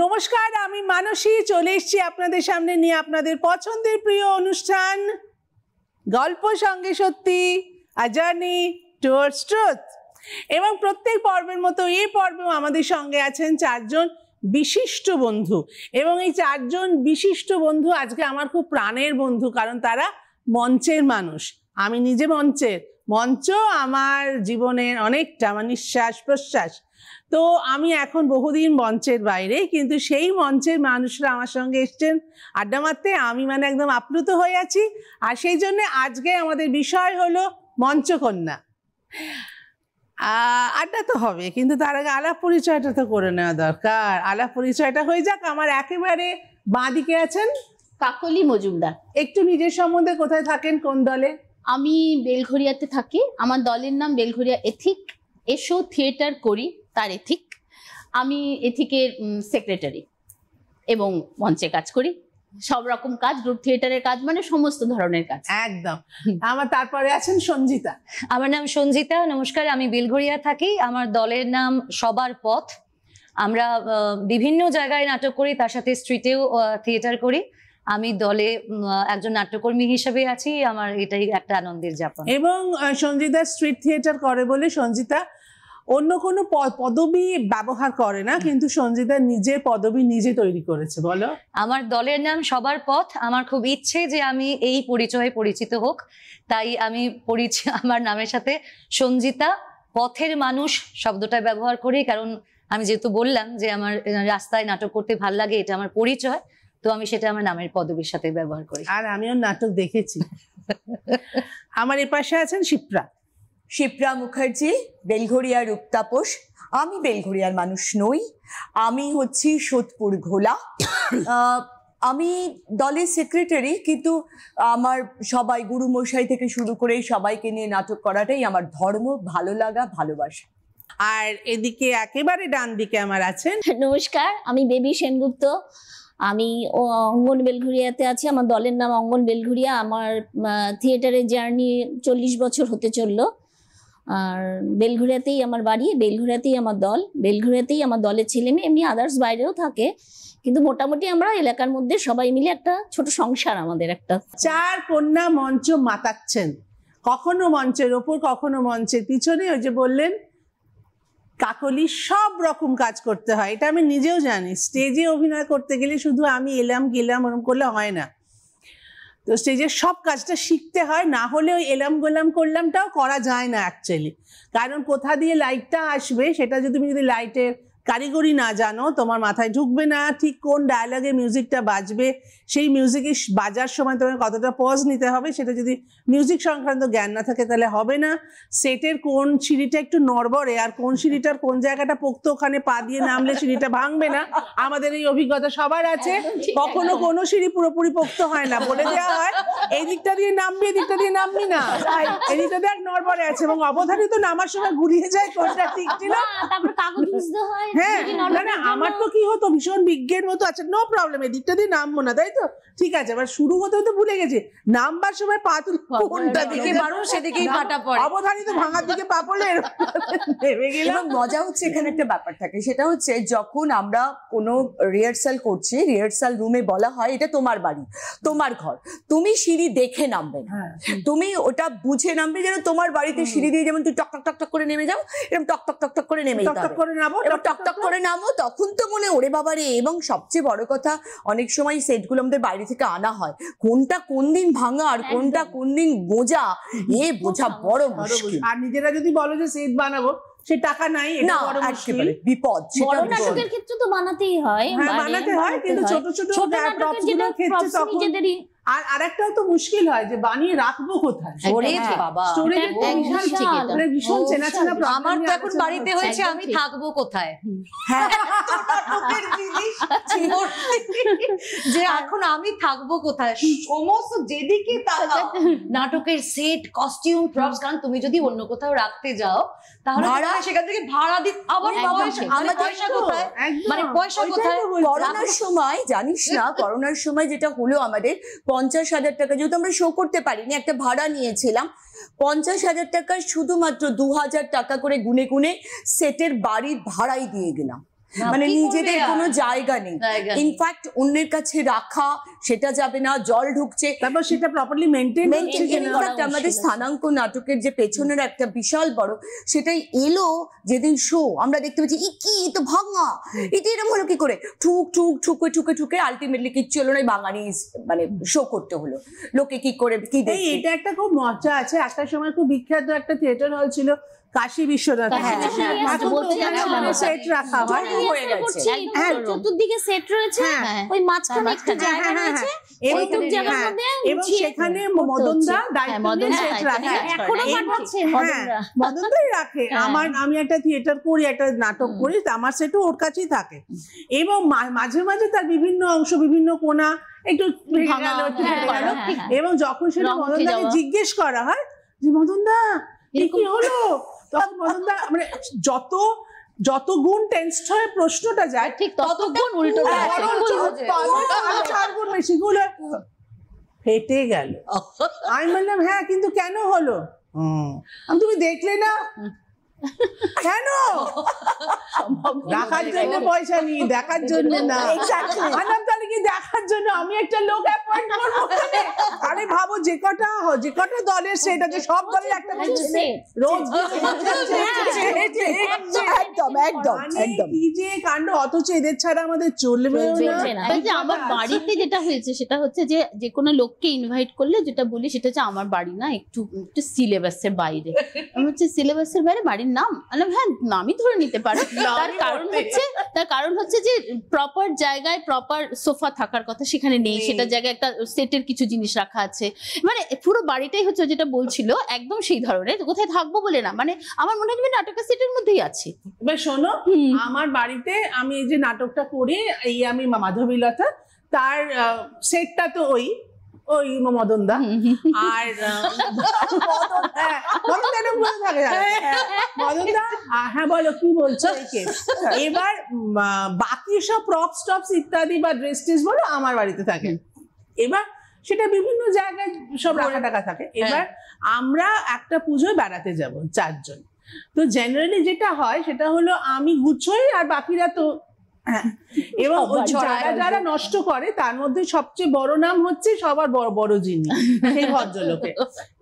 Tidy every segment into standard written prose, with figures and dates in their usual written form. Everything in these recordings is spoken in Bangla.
নমস্কার, আমি মানসী চলে এসেছি আপনাদের সামনে নিয়ে আপনাদের পছন্দের প্রিয় অনুষ্ঠান গল্প সঙ্গে সত্যি, আ জার্নি টুয়ার্ডস ট্রুথ। এবং প্রত্যেক পর্বের মতো এই পর্বেও আমাদের সঙ্গে আছেন চারজন বিশিষ্ট বন্ধু, এবং এই চারজন বিশিষ্ট বন্ধু আজকে আমার খুব প্রাণের বন্ধু, কারণ তারা মঞ্চের মানুষ। আমি নিজে মঞ্চ আমার জীবনের অনেকটা, আমার নিঃশ্বাস প্রশ্বাস। তো আমি এখন বহুদিন মঞ্চের বাইরে, কিন্তু সেই মঞ্চের মানুষরা আমার সঙ্গে এসছেন আড্ডা মারতে। আমি একদম আপ্লুত হয়ে আছি। আর সেই জন্য আজকে আমাদের বিষয় হলো মঞ্চকন্যা। আড্ডা তো হবে, কিন্তু তার আগে আলাপ পরিচয়টা তো করে নেওয়া দরকার। আলাপ পরিচয়টা হয়ে যাক। আমার একেবারে বাঁদিকে আছেন কাকলি মজুমদার। একটু নিজের সম্বন্ধে, কোথায় থাকেন, কোন দলে? আমি বেলঘরিয়াতে থাকি। আমার দলের নাম বেলঘরিয়া এথিক। এসো থিয়েটার করি, তার এথিক। আমি এথিকের সেক্রেটারি এবং মঞ্চে কাজ করি। সব রকম কাজ, গ্রুপ থিয়েটারের কাজ, মানে সমস্ত ধরনের কাজ। একদম। আমার তারপরে আছেন সঞ্জিতা। আমার নাম সঞ্জিতা, নমস্কার। আমি বেলঘরিয়া থাকি। আমার দলের নাম সবার পথ। আমরা বিভিন্ন জায়গায় নাটক করি, তার সাথে স্ট্রিটেও থিয়েটার করি। আমি দলে একজন নাট্যকর্মী হিসেবে আছি। আমার এটাই একটা আনন্দের যাপন। এবং সঞ্জিতা স্ট্রিট থিয়েটার করে বলে সঞ্জিতা অন্য কোনো পদবি ব্যবহার করে না, কিন্তু সঞ্জিতা নিজের পদবি নিজে তৈরি করেছে। বলো। আমার দলের নাম সবার পথ। আমার খুব ইচ্ছে যে আমি এই পরিচয়ে পরিচিত হোক, তাই আমি আমার নামের সাথে সঞ্জিতা পথের মানুষ শব্দটা ব্যবহার করি। কারণ আমি যেহেতু বললাম যে আমার রাস্তায় নাটক করতে ভাল লাগে, এটা আমার পরিচয়, তো আমি সেটা আমার নামের পদবীর সাথে ব্যবহার করি। আর আমিও নাটক দেখেছি। আমার এপাশে আছেন শিপ্রা মুখার্জি, বেলঘরিয়ার রূপতাপস। আমি বেলঘরিয়ার মানুষ নই, আমি হচ্ছি সোদপুর ঘোলা। আমি দলের সেক্রেটারি, কিন্তু আমার সবাই গুরুমশাই থেকে শুরু করে সবাইকে নিয়ে নাটক করাটাই আমার ধর্ম, ভালো লাগা, ভালোবাসা। আর এদিকে একেবারে ডান দিকে আমার আছেন। নমস্কার, আমি বেবি সেনগুপ্ত। আমি অঙ্গন বেলঘরিয়াতে আছি। আমার দলের নাম অঙ্গন বেলঘরিয়া। আমার থিয়েটারের জার্নি 40 বছর হতে চললো। আর বেলঘরিয়াতেই আমার বাড়ি, বেলঘরিয়াতেই আমার দল, বেলঘরিয়াতেই আমার দলের ছেলে মেয়ে, এমনি আদার্স বাইরেও থাকে, কিন্তু মোটামুটি আমরা এলাকার মধ্যে সবাই মিলে একটা ছোট সংসার আমাদের একটা। চার কন্যা মঞ্চ মাতাচ্ছেন, কখনো মঞ্চের ওপর, কখনো মঞ্চের পিছনে। ওই যে বললেন কাকলি, সব রকম কাজ করতে হয়, এটা আমি নিজেও জানি। স্টেজে অভিনয় করতে গেলে শুধু আমি এলাম গেলাম ওরকম করলে হয় না, তো স্টেজের সব কাজটা শিখতে হয়, না হলে ওই এলাম গোলাম করলামটাও করা যায় না অ্যাকচুয়ালি। কারণ কোথা দিয়ে লাইটটা আসবে সেটা তুমি যদি লাইটের কারিগরি না জানো, তোমার মাথায় ঢুকবে না। ঠিক কোন ডায়ালগে মিউজিকটা বাজবে, সেই মিউজিকে বাজার সময় তোমার কতটা পজ নিতে হবে, সেটা যদি মিউজিক সংক্রান্ত জ্ঞান না থাকে তাহলে হবে না। সেটের কোন সিঁড়িটা একটু নড়বড়ে আর কোন সিঁড়িটার কোন জায়গাটা পোক্ত, ওখানে পা দিয়ে নামলে সিঁড়িটা ভাঙবে না। আমাদের এই অভিজ্ঞতা সবার আছে। কখনো কোনো সিঁড়ি পুরোপুরি পোক্ত হয় না, বলে দেওয়া হয় এই দিকটা দিয়ে নামবি, এই দিকটা দিয়ে নামবি না, এই দিকটা দেখ নড়বড়ে আছে, এবং অবধারিত নামার সময় ঘুরিয়ে যায় কোনটা ঠিক ছিল। তারপর কাগজ বুঝতে হয়। হ্যাঁ, মানে আমার তো কি হতো, ভীষণ বিজ্ঞের মতো, আচ্ছা নো প্রবলেম, এই দিকটা দিয়ে নামবো না, তাই তো ঠিক আছে। এবার শুরু হতে হতে ভুলে গেছি, নামবার সময় পা তুল কোনটা দিকে পারো সেদিকেই পাটা পড়ে, অবধারিত ভাঙার দিকে পা পড়লে নেমে গেলাম। এবং মজা হচ্ছে এখানে একটা ব্যাপার থাকে, সেটা হচ্ছে যখন আমরা কোনো রিহার্সাল করছি, রিহার্সাল রুমে বলা হয় এটা তোমার বাড়ি, তোমার ঘর, তুমি সিঁড়ি দেখে নামবে না, তুমি ওটা বুঝে নামবে, যেন তোমার বাড়িতে সিঁড়ি দিয়ে যেমন তুই টক টক টক টক করে নেমে যাও, এরকম টক টক টক টক করে নেমে যাও, টক করে নামো, টক টক করে নামো। তখন তো মনে ওরে বাবা রে। এবং সবচেয়ে বড় কথা, অনেক সময় সেটগুলো আমাদের বাইরে থেকে আনা হয়, কোনটা কোন দিন ভাঙা আর কোনটা কোন দিন বোঝা, বোঝা বড় মুশকিল। আর নিজেরা যদি বলো যে সেট বানাবো, সে টাকা নাই, এটা বড় মুশকিল, বিপদ। বড় নাটকের ক্ষেত্রে তো বানাতেই হয়, বানাতে হয়, কিন্তু ছোট ছোট প্রপসগুলোর ক্ষেত্রে তখন নিজেদেরই। আর আরেকটাও তো মুশকিল হয় যে বানিয়ে রাখবো কোথায়, স্টোরেজের ভীষণ চেনা চেনা। আমার তো এখন বাড়িতে হয়েছে আমি থাকবো কোথায়, যে এখন আমি থাকবো কোথায়, সমস্ত যেদিকে নাটকের সেট, কস্টিউম, প্রপস। কারণ তুমি যদি অন্য কোথাও রাখতে যাও তাহলে সেখান থেকে ভাড়া দিতে আবার পয়সা কোথায়, মানে পয়সা কোথায়। করোনার সময় জানিস না, করোনার সময় যেটা হলো, আমাদের 50,000 টাকা, যেহেতু আমরা শো করতে পারিনি, একটা ভাড়া নিয়েছিলাম 50,000 টাকা, শুধুমাত্র 2,000 টাকা করে গুনে গুনে সেটের বাড়ির ভাড়াই দিয়ে গেলাম। মানে কি করবে নিজেদের আর? কোনো জায়গা নেই, জায়গা নেই। ইনফ্যাক্ট অন্যের কাছে রাখা সেটা যাবে না, জল ঢুকছে। তারপর সেটা প্রপারলি মেনটেন ইনফ্যাক্ট আমাদের স্থানাঙ্ক নাটকের যে পেছনের একটা বিশাল বড় সেটাই এলো যেদিন শো, আমরা দেখতে পাচ্ছি কি এ তো ভাঙা, এটা এরকম হলো কি করে, ঠুক ঠুক ঠুকে ঠুকে ঠুকে আলটিমেটলি কিচ্ছু হলো না, বাঙালি মানে শো করতে হলো। লোকে কি করে কি এই দেখে, এটা একটা খুব মজা আছে। একটা সময় খুব বিখ্যাত একটা থিয়েটার হল ছিল কাশী বিশ্বনাথ, সেট রাখা হয়। হয়ে গেছে। হ্যাঁ, চতুর্দিকে সেট রয়েছে, হ্যাঁ, ওই মাঝখানে একটু মাঝখানে, জায়গা রয়েছে, এবং ওইটুক জায়গার মধ্যে এবং গুছিয়ে সেখানে করতে মদনদা হচ্ছে। দায়িত্ব মদন নিয়ে দা সেট রাখে। দায়িত্ব নিয়ে এখনো এবং- পাঠাচ্ছে হ্যাঁ, মদনরা। মদনদাই রাখে। আমি একটা থিয়েটার করি, একটা নাটক করি, আমার সেটও ওর কাছেই থাকে। এবং মাঝে মাঝে তার বিভিন্ন অংশ, বিভিন্ন কোণা একটু ভেঙে ভাঙা, গেল, একটু হ্যাঁ, ফেটে গেল। হ্যাঁ, হ্যাঁ। এবং যখন সেটা রং উঠে মদনদাকে যাওয়া। জিজ্ঞেস করা হয় যে মদনদা এ কি হলো, তখন মদনদা মানে যত গুণ টেন্সড হয়ে প্রশ্নটা যায়, ঠিক ততক্ষণ উল্টো হ্যাঁ, আরো 4 গুণ বেশি গুলো ফেটে গেল। আমি বললাম হ্যাঁ, কিন্তু কেন হলো? তুমি দেখলে না কেন? দেখার জন্য পয়সা নিই, দেখার জন্য না। আনাম তাহলে কি দেখার জন্য আমি একটা লোক অ্যাপয়েন্ট করবো ওখানে? আরে ভাবো যে কটা দলের সেট আছে, সব দলের একটা করে ছেলে রোজ একদম একদম মানে একদম। কি যে কাণ্ড, অথচ এদের ছাড়া আমাদের চলবে চলছে না। এই যে আমার বাড়িতে যেটা হয়েছে সেটা হচ্ছে যে কোনো লোককে ইনভাইট করলে যেটা বলি সেটা হচ্ছে আমার বাড়ি না একটু সিলেবাসের বাইরে। আমি হচ্ছে সিলেবাসের বাইরে বাড়ির নাম, হ্যাঁ নামই ধরে নিতে পারো। তার কারণ হচ্ছে যে প্রপার জায়গায় প্রপার সোফা থাকার কথা সেখানে নেই, সেটা জায়গায় একটা সেটের কিছু জিনিস রাখা আছে। মানে পুরো বাড়িটাই হচ্ছে যেটা বলছিল একদম সেই ধরনের, কোথায় থাকবো বলে না, মানে আমার মনে হয় নাটকের সেটের মধ্যেই আছে। এবার শোনো, আমার বাড়িতে আমি এই যে নাটকটা করি, এই আমি মাধবীলতা, তার সেটটা তো ওই মদনদা। আর মদনদা, হ্যাঁ বলো কি বলছো? এবার বাকি সব প্রপস টপস ইত্যাদি বা ড্রেস টেস বলো আমার বাড়িতে থাকে। এবার সেটা বিভিন্ন জায়গায় সব রাখা টাকা থাকে। এবার আমরা একটা পুজোয় বেড়াতে যাব 4 জন। তো জেনারেলি যেটা হয় সেটা হলো আমি গুছোই আর বাকিরা তো এবং যারা নষ্ট করে তার মধ্যে সবচেয়ে বড় নাম হচ্ছে সবার বড় যিনি, সেই ভদ্রলোকে।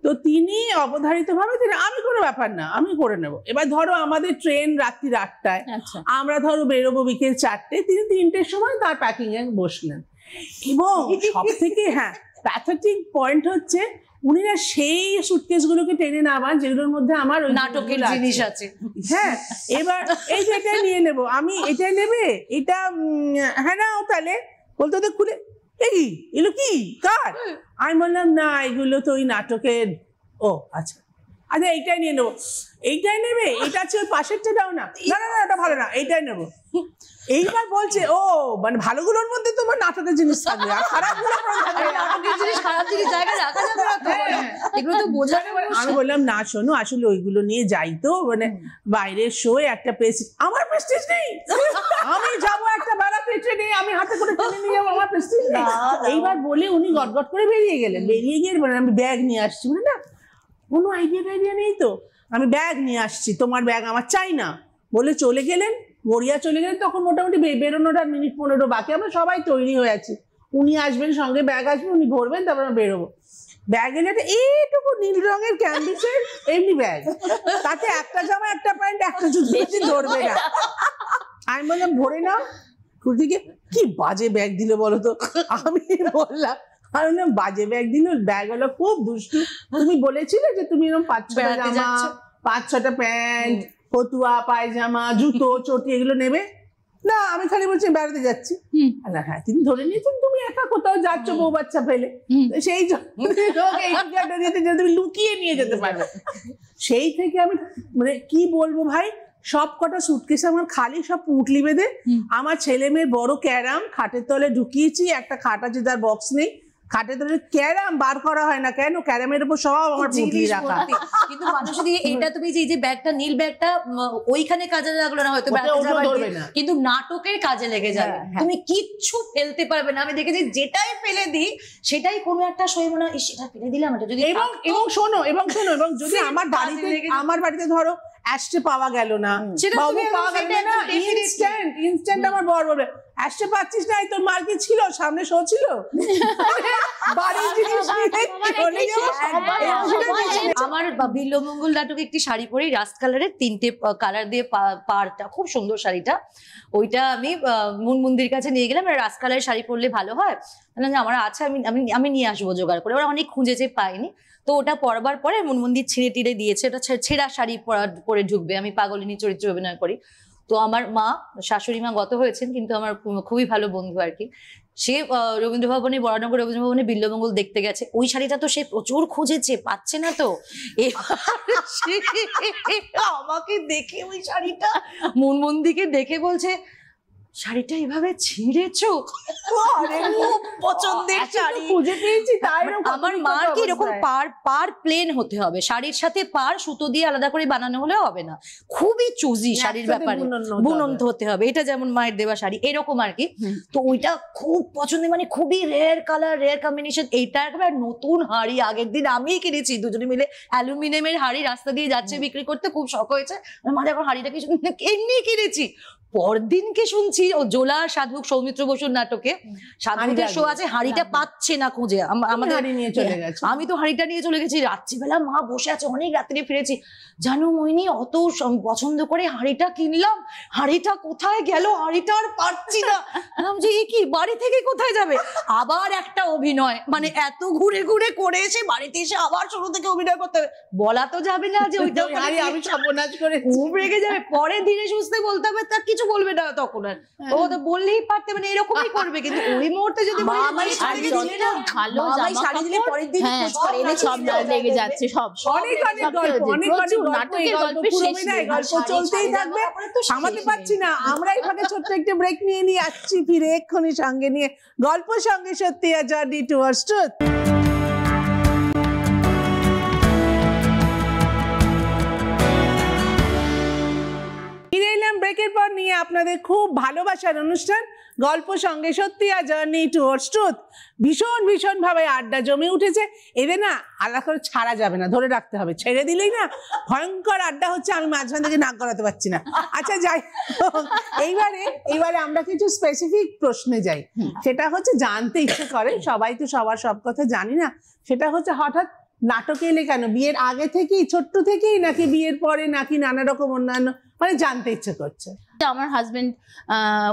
তো তিনি অবধারিত ভাবে আমি কোনো ব্যাপার না, আমি করে নেব। এবার ধরো আমাদের ট্রেন রাত্রি 8টায়, আমরা ধরো বেরোবো বিকেল 4টে, তিনি 3টের সময় তার প্যাকিং এ বসলেন। এবং সব থেকে প্যাথেটিক পয়েন্ট হচ্ছে উনি না সেই সুটকেস গুলোকে টেনে নামান যেগুলোর মধ্যে আমার নাটকের জিনিস আছে। হ্যাঁ, এবার এই যে এটা নিয়ে নেবো, আমি এটা নেবে, এটা হ্যাঁ নাও তাহলে, বলতে ওদের খুলে এই এগুলো কি কার? আমি বললাম না এগুলো তো ওই নাটকের। ও আচ্ছা আচ্ছা, এইটাই নিয়ে নেবো। এইটাই নেবে? এটা আছে ওই পাশেরটা দাও না। না না না, ওটা ভালো না, এইটাই নেবো। এইবার বলছে ও মানে ভালোগুলোর মধ্যে তোমার নাটকের জিনিস থাকবে আর খারাপগুলো নাটকের জিনিস খারাপ জিনিস জায়গায় রাখা যাবে না তো, এগুলো তো বোঝা যাবে। আমি বললাম না শোনো, আসলে ওইগুলো নিয়ে যাই তো, মানে বাইরের শো একটা প্রেস্টিজ, আমার প্রেস্টিজ নেই। আমি যাবো একটা বেলা পেটে নেই, আমি হাতে করে টেনে নিয়ে যাবো, আমার প্রেস্টিজ নেই। এইবার বলে উনি গটগট করে বেরিয়ে গেলেন। বেরিয়ে গিয়ে মানে আমি ব্যাগ নিয়ে আসছি, মানে না কোনো আইডিয়া নেই তো, আমি ব্যাগ নিয়ে আসছি, তোমার ব্যাগ আমার চাই না বলে চলে গেলেন। গড়িয়া চলে গেলেন। তখন মোটামুটি বেরোনোর আর মিনিট 15 বাকি, আমরা সবাই তৈরি হয়ে আছি। উনি আসবেন, সঙ্গে ব্যাগ আসবে, উনি ভরবেন, তারপর আমরা বেরোবো। ব্যাগ এলে এইটুকু নীল রঙের ক্যানভিসের এমনি ব্যাগ, তাতে একটা জামা একটা প্যান্ট একটা জুতো বেশি ধরবে না। আমি বললাম ভরে নাও। কুর্তিকে কি বাজে ব্যাগ দিল বলো তো। আমি বললাম বাজে ব্যাগ দিল, ব্যাগ হলো খুব দুষ্টু। তুমি বলেছিলে যে তুমি এরকম 5-6টা জামা, 5-6টা প্যান্ট, ফতুয়া, পায়জামা, জুতো, চটি এগুলো নেবে না। আমি খালি বলছি বেড়াতে যাচ্ছি। হ্যাঁ, তিনি ধরে নিয়েছেন তুমি একা কোথাও যাচ্ছ বউ বাচ্চা ফেলে, সেই তুমি লুকিয়ে নিয়ে যেতে পারবে। সেই থেকে আমি মানে কি বলবো ভাই, সব কটা সুটকেস আমার খালি, সব পুঁটলি বেঁধে। আমার ছেলে মেয়ের বড় ক্যারাম খাটের তলে ঢুকিয়েছি, একটা খাট আছে যার বক্স নেই, খাটের তলে ক্যারাম বার করা হয় না কেন, ক্যারামের উপর সব আমার পুঁটলি রাখা। কিন্তু মানুষ দিয়ে এটা তুমি যে ব্যাগটা নীল ব্যাগটা ওইখানে কাজে লাগলো না হয়তো, কিন্তু নাটকের কাজে লেগে যাবে। তুমি কিচ্ছু ফেলতে পারবে না। আমি দেখেছি যেটাই ফেলে দিই সেটাই কোনো একটা সইব না, সেটা ফেলে দিলাম এটা যদি। এবং শোনো, এবং যদি আমার বাড়িতে ধরো অ্যাশটে পাওয়া গেল না, সেটা বাবু তুমি পাওয়া গেল সেটা না, একদম definitely। ইনস্ট্যান্ট আমার বর বলবে অ্যাশটে পাচ্ছিস না, এই তোর মার কি ছিল, সামনে শো ছিল, বাড়ির জিনিস নিয়ে চলে যাবো, আমার বিল্বমঙ্গল নাটকে একটি শাড়ি পরি রাস্ট কালারের, 3টে কালার দিয়ে পাড়টা, খুব সুন্দর শাড়িটা। ওইটা আমি মুনমুন্দির কাছে নিয়ে গেলাম, রাস্ট কালারের শাড়ি পরলে ভালো হয়, আমার আছে, আমি নিয়ে আসবো জোগাড় করে। ওরা অনেক খুঁজেছে, পাইনি, তো ওটা পরবার পরে মনমন্দির ছিঁড়ে টিড়ে দিয়েছে, ওটা ছেঁড়া শাড়ি পরে ঢুকবে, আমি পাগলিনী চরিত্রে অভিনয় করি। তো আমার মা, শাশুড়ি মা গত হয়েছেন, কিন্তু আমার খুবই ভালো বন্ধু আর কি, সে রবীন্দ্র ভবনে, বরানগর রবীন্দ্র ভবনে বিল্বমঙ্গল দেখতে গেছে, ওই শাড়িটা তো সে প্রচুর খুঁজেছে, পাচ্ছে না, তো আমাকে দেখে ওই শাড়িটা, মনমন্দিকে দেখে বলছে শাড়িটা এভাবে ছিঁড়েছো, খুব পছন্দের শাড়ি খুঁজে পেয়েছি, তাই আমার মা কি এরকম পার প্লেন হতে হবে, শাড়ির সাথে পার সুতো দিয়ে আলাদা করে বানানো হলেও হবে না, খুবই চুজি শাড়ির ব্যাপারে, বুনন্ত হতে হবে, এটা যেমন মায়ের দেওয়া শাড়ি এরকম আর কি। তো ওইটা খুব পছন্দের, মানে খুবই রেয়ার কালার, রেয়ার কম্বিনেশন। এইটা একবার নতুন হাড়ি, আগের দিন আমিই কিনেছি, দুজনে মিলে অ্যালুমিনিয়ামের হাড়ি রাস্তা দিয়ে যাচ্ছে বিক্রি করতে, খুব শখ হয়েছে, মা দেখো হাড়িটা কি এমনি কিনেছি। পরদিনকে শুনছি ও জোলা সাধক সৌমিত্র বসুর নাটকে সাধুদের শো আছে, হাড়িটা পাচ্ছে না খুঁজে, আমাদের নিয়ে চলে গেছে, আমি তো হাড়িটা নিয়ে চলে গেছি, রাত্রিবেলা মা বসে আছে, অনেক রাত্রে ফিরেছি, জানো মোহিনী অত পছন্দ করে হাড়িটা কিনলাম, হাড়িটা কোথায় গেল, হাড়িটা আর পাচ্ছি না, যে এ কি বাড়ি থেকে কোথায় যাবে, আবার একটা অভিনয়, মানে এত ঘুরে ঘুরে করে এসে বাড়িতে এসে আবার শুরু থেকে অভিনয় করতে হবে, বলা তো যাবে না যে ওইটা আমি সর্বনাশ করে, খুব রেগে যাবে, পরে ধীরে সুস্থে বলতে হবে, তার কিছু বলবে না তখন আর, ও তো বললেই পারতে, মানে এরকমই করবে, কিন্তু ওই মুহূর্তে যদি ভালো শাড়ি দিলে পরের দিন সব লেগে যাচ্ছে, সব অনেক গল্প চলতেই থাকবে, থামাতে পারছি না। আমরা এখানে ছোট্ট একটা ব্রেক নিয়ে আসছি, ফিরে এক্ষুনি সঙ্গে নিয়ে গল্প সঙ্গে সত্যি, আর জার্নি টুয়ার্ডস ট্রুথ। ফিরে এলাম ব্রেকের পর নিয়ে আপনাদের খুব ভালোবাসার অনুষ্ঠান গল্প সঙ্গে সত্যি, আর জার্নি টুয়ার্ডস ট্রুথ। ভীষণ ভাবে আড্ডা জমে উঠেছে, এদের না আলাদা করে ছাড়া যাবে না, ধরে রাখতে হবে, ছেড়ে দিলেই না ভয়ঙ্কর আড্ডা হচ্ছে, আমি মাঝখান থেকে নাক গলাতে পারছি না। আচ্ছা যাই, এইবারে আমরা কিছু স্পেসিফিক প্রশ্নে যাই, সেটা হচ্ছে জানতে ইচ্ছে করে, সবাই তো সবার সব কথা জানি না, সেটা হচ্ছে হঠাৎ নাটকে এলে কেন, বিয়ের আগে থেকেই, ছোট্ট থেকেই, নাকি বিয়ের পরে, নাকি নানা রকম অন্যান্য, মানে জানতে ইচ্ছে করছে। আমার হাজবেন্ড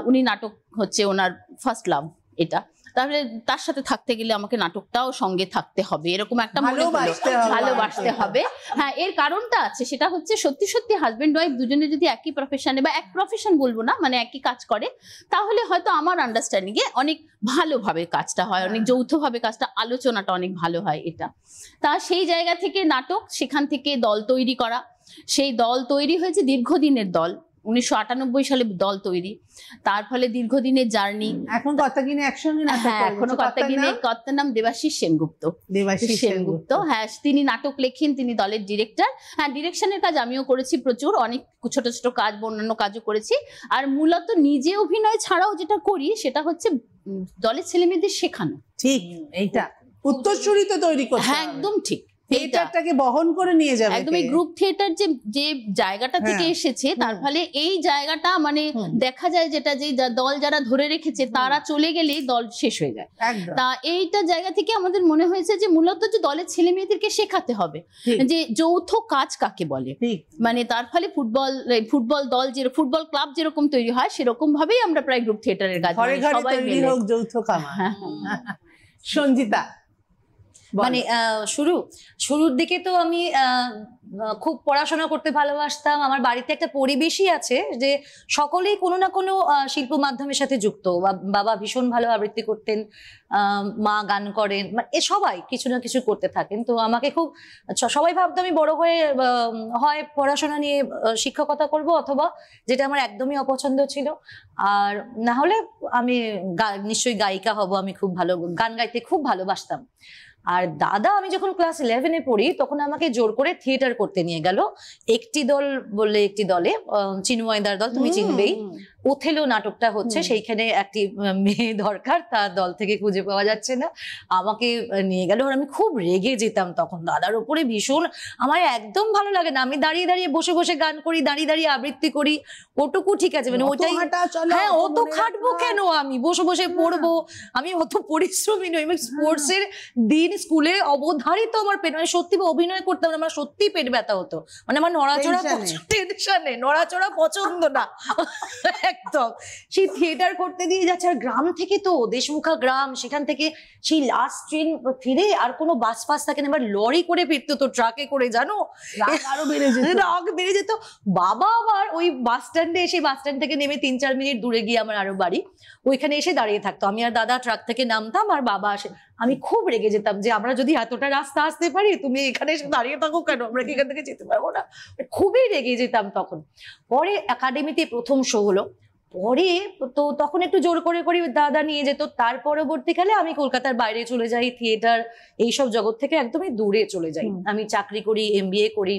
উনি নাটক হচ্ছে ওনার ফার্স্ট লাভ, এটা তাহলে তার সাথে থাকতে গেলে আমাকে নাটকটাও সঙ্গে থাকতে হবে, এরকম একটা ভালোবাসতে হবে। হ্যাঁ, এর কারণটা আছে, সেটা হচ্ছে সত্যি সত্যি হাজবেন্ড ওয়াইফ দুজনে যদি একই প্রফেশনে, বা এক প্রফেশন বলবো না, মানে একই কাজ করে, তাহলে হয়তো আমার আন্ডারস্ট্যান্ডিং এ অনেক ভালোভাবে কাজটা হয়, অনেক যৌথভাবে কাজটা, আলোচনাটা অনেক ভালো হয়। এটা তা সেই জায়গা থেকে নাটক, সেখান থেকে দল তৈরি করা, সেই দল তৈরি হয়েছে দীর্ঘদিনের দল, 1998 সালে দল তৈরি, তার ফলে দীর্ঘদিনের জার্নি। এখন কর্তাগিনী একসঙ্গে নাটক, হ্যাঁ এখনো কর্তাগিনী, কর্তার নাম দেবাশিস সেনগুপ্ত। হ্যাঁ, তিনি নাটক লেখেন, তিনি দলের ডিরেক্টর। হ্যাঁ, ডিরেকশনের কাজ আমিও করেছি প্রচুর, অনেক ছোট ছোট কাজ, অন্যান্য কাজও করেছি। আর মূলত নিজে অভিনয় ছাড়াও যেটা করি সেটা হচ্ছে দলের ছেলে মেয়েদের শেখানো। ঠিক, এইটা উত্তরসূরি তো তৈরি করতে, হ্যাঁ একদম ঠিক, থিয়েটারটাকে বহন করে নিয়ে যাবে, একদম এই গ্রুপ থিয়েটার যে জায়গাটা থেকে এসেছে, তার ফলে এই জায়গাটা মানে দেখা যায় যেটা, যে দল যারা ধরে রেখেছে তারা চলে গেলেই দল শেষ হয়ে যায়। তা এইটা জায়গা থেকে আমাদের মনে হয়েছে যে মূলত যে দলের ছেলে মেয়েদেরকে শেখাতে হবে যে যৌথ কাজ কাকে বলে, মানে তার ফলে ফুটবল দল, যে ফুটবল ক্লাব যেরকম তৈরি হয় সেরকম ভাবেই আমরা প্রায় গ্রুপ থিয়েটারের কাজ করি, সবাই মিলে যৌথ কাজ। সঞ্জিতা, মানে শুরুর দিকে তো আমি খুব পড়াশোনা করতে ভালোবাসতাম, আমার বাড়িতে একটা পরিবেশই আছে যে সকলেই কোনো না কোনো শিল্প মাধ্যমের সাথে যুক্ত, বাবা ভীষণ ভালো আবৃত্তি করতেন, মা গান করেন, মানে সবাই কিছু না কিছু করতে থাকেন। তো আমাকে খুব সবাই ভাবতো আমি বড় হয়ে হয় পড়াশোনা নিয়ে শিক্ষকতা করব, অথবা যেটা আমার একদমই অপছন্দ ছিল, আর না হলে আমি নিশ্চয়ই গায়িকা হব। আমি খুব ভালো গান গাইতে খুব ভালোবাসতাম। আর দাদা, আমি যখন ক্লাস 11-এ পড়ি তখন আমাকে জোর করে থিয়েটার করতে নিয়ে গেল একটি দল বললে, একটি দলে চিনুময়দার দল, তুমি চিনবেই, ওথেলো নাটকটা হচ্ছে, সেইখানে একটি মেয়ে দরকার, তার দল থেকে খুঁজে পাওয়া যাচ্ছে না, আমাকে নিয়ে গেল। আর আমি খুব রেগে যেতাম তখন দাদার উপরে ভীষণ, আমার একদম ভালো লাগে না, আমি দাঁড়িয়ে দাঁড়িয়ে বসে বসে গান করি, দাঁড়িয়ে দাঁড়িয়ে আবৃত্তি করি, ওটুকু ঠিক আছে, মানে ওটাই, হ্যাঁ অত খাটবো কেন, আমি বসে বসে পড়বো, আমি অত পরিশ্রমী নই। স্পোর্টস এর দিন স্কুলে অবধারিত আমার পেট, মানে সত্যি অভিনয় করতাম না, আমার সত্যি পেট ব্যথা হতো, মানে আমার নড়াচড়া টেনশনে, নড়াচড়া পছন্দ না একদম। সেই থিয়েটার করতে দিয়ে যাচ্ছে, আর গ্রাম থেকে তো দেশমুখা গ্রাম, সেখান থেকে সেই লাস্ট ট্রেন ফিরে আর কোনো বাস ফাস থাকে না, এবার লরি করে ফিরতো, তো ট্রাকে করে, জানো আরো বেড়ে যেত, রাগ বেড়ে যেত। বাবা আবার ওই বাস স্ট্যান্ডে এসে, বাস স্ট্যান্ড থেকে নেমে 3-4 মিনিট দূরে গিয়ে আমার আরো বাড়ি, ওইখানে এসে দাঁড়িয়ে থাকতো, আমি আর দাদা ট্রাক থেকে নামতাম আর বাবা আসে। আমি খুব রেগে যেতাম যে আমরা যদি এতটা রাস্তা আসতে পারি, তুমি এখানে এসে দাঁড়িয়ে থাকো কেন, আমরা কি এখান থেকে যেতে পারবো না, খুবই রেগে যেতাম তখন। পরে একাডেমিতে প্রথম শো হলো, পরে তো তখন একটু জোর করে করে দাদা নিয়ে যেত, তার পরবর্তীকালে আমি কলকাতার বাইরে চলে যাই, থিয়েটার এইসব জগৎ থেকে একদমই দূরে চলে যাই। আমি চাকরি করি, MBA করি,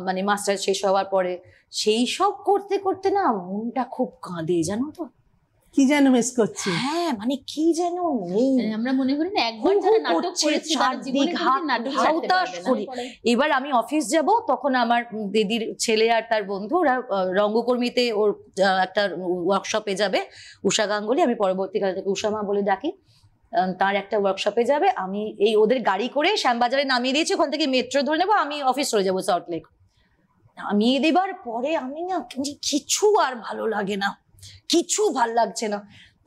মানে মাস্টার শেষ হওয়ার পরে। সেই সব করতে করতে না মনটা খুব কাঁদে, জানো তো, কি যেন মিস করছি। হ্যাঁ মানে কি যেন নেই, আমরা মনে করি না একবার যারা নাটক করেছে তারা জীবনে নাটক ছাড়তে পারবে না। এবার আমি অফিস যাব, তখন আমার দিদির ছেলে আর তার বন্ধু ওরা রঙ্গকর্মীতে ওর একটা ওয়ার্কশপে যাবে, উষা গাঙ্গুলি, আমি পরবর্তীকালে থেকে উষা মা বলে ডাকি, তার একটা ওয়ার্কশপে যাবে, আমি এই ওদের গাড়ি করে শ্যামবাজারে নামিয়ে দিয়েছি, ওখান থেকে মেট্রো ধরে নেবো, আমি অফিস চলে যাবো সল্টলেক। নামিয়ে দেবার পরে আমি না কিছু আর ভালো লাগে না, কিছু ভাল লাগছে না।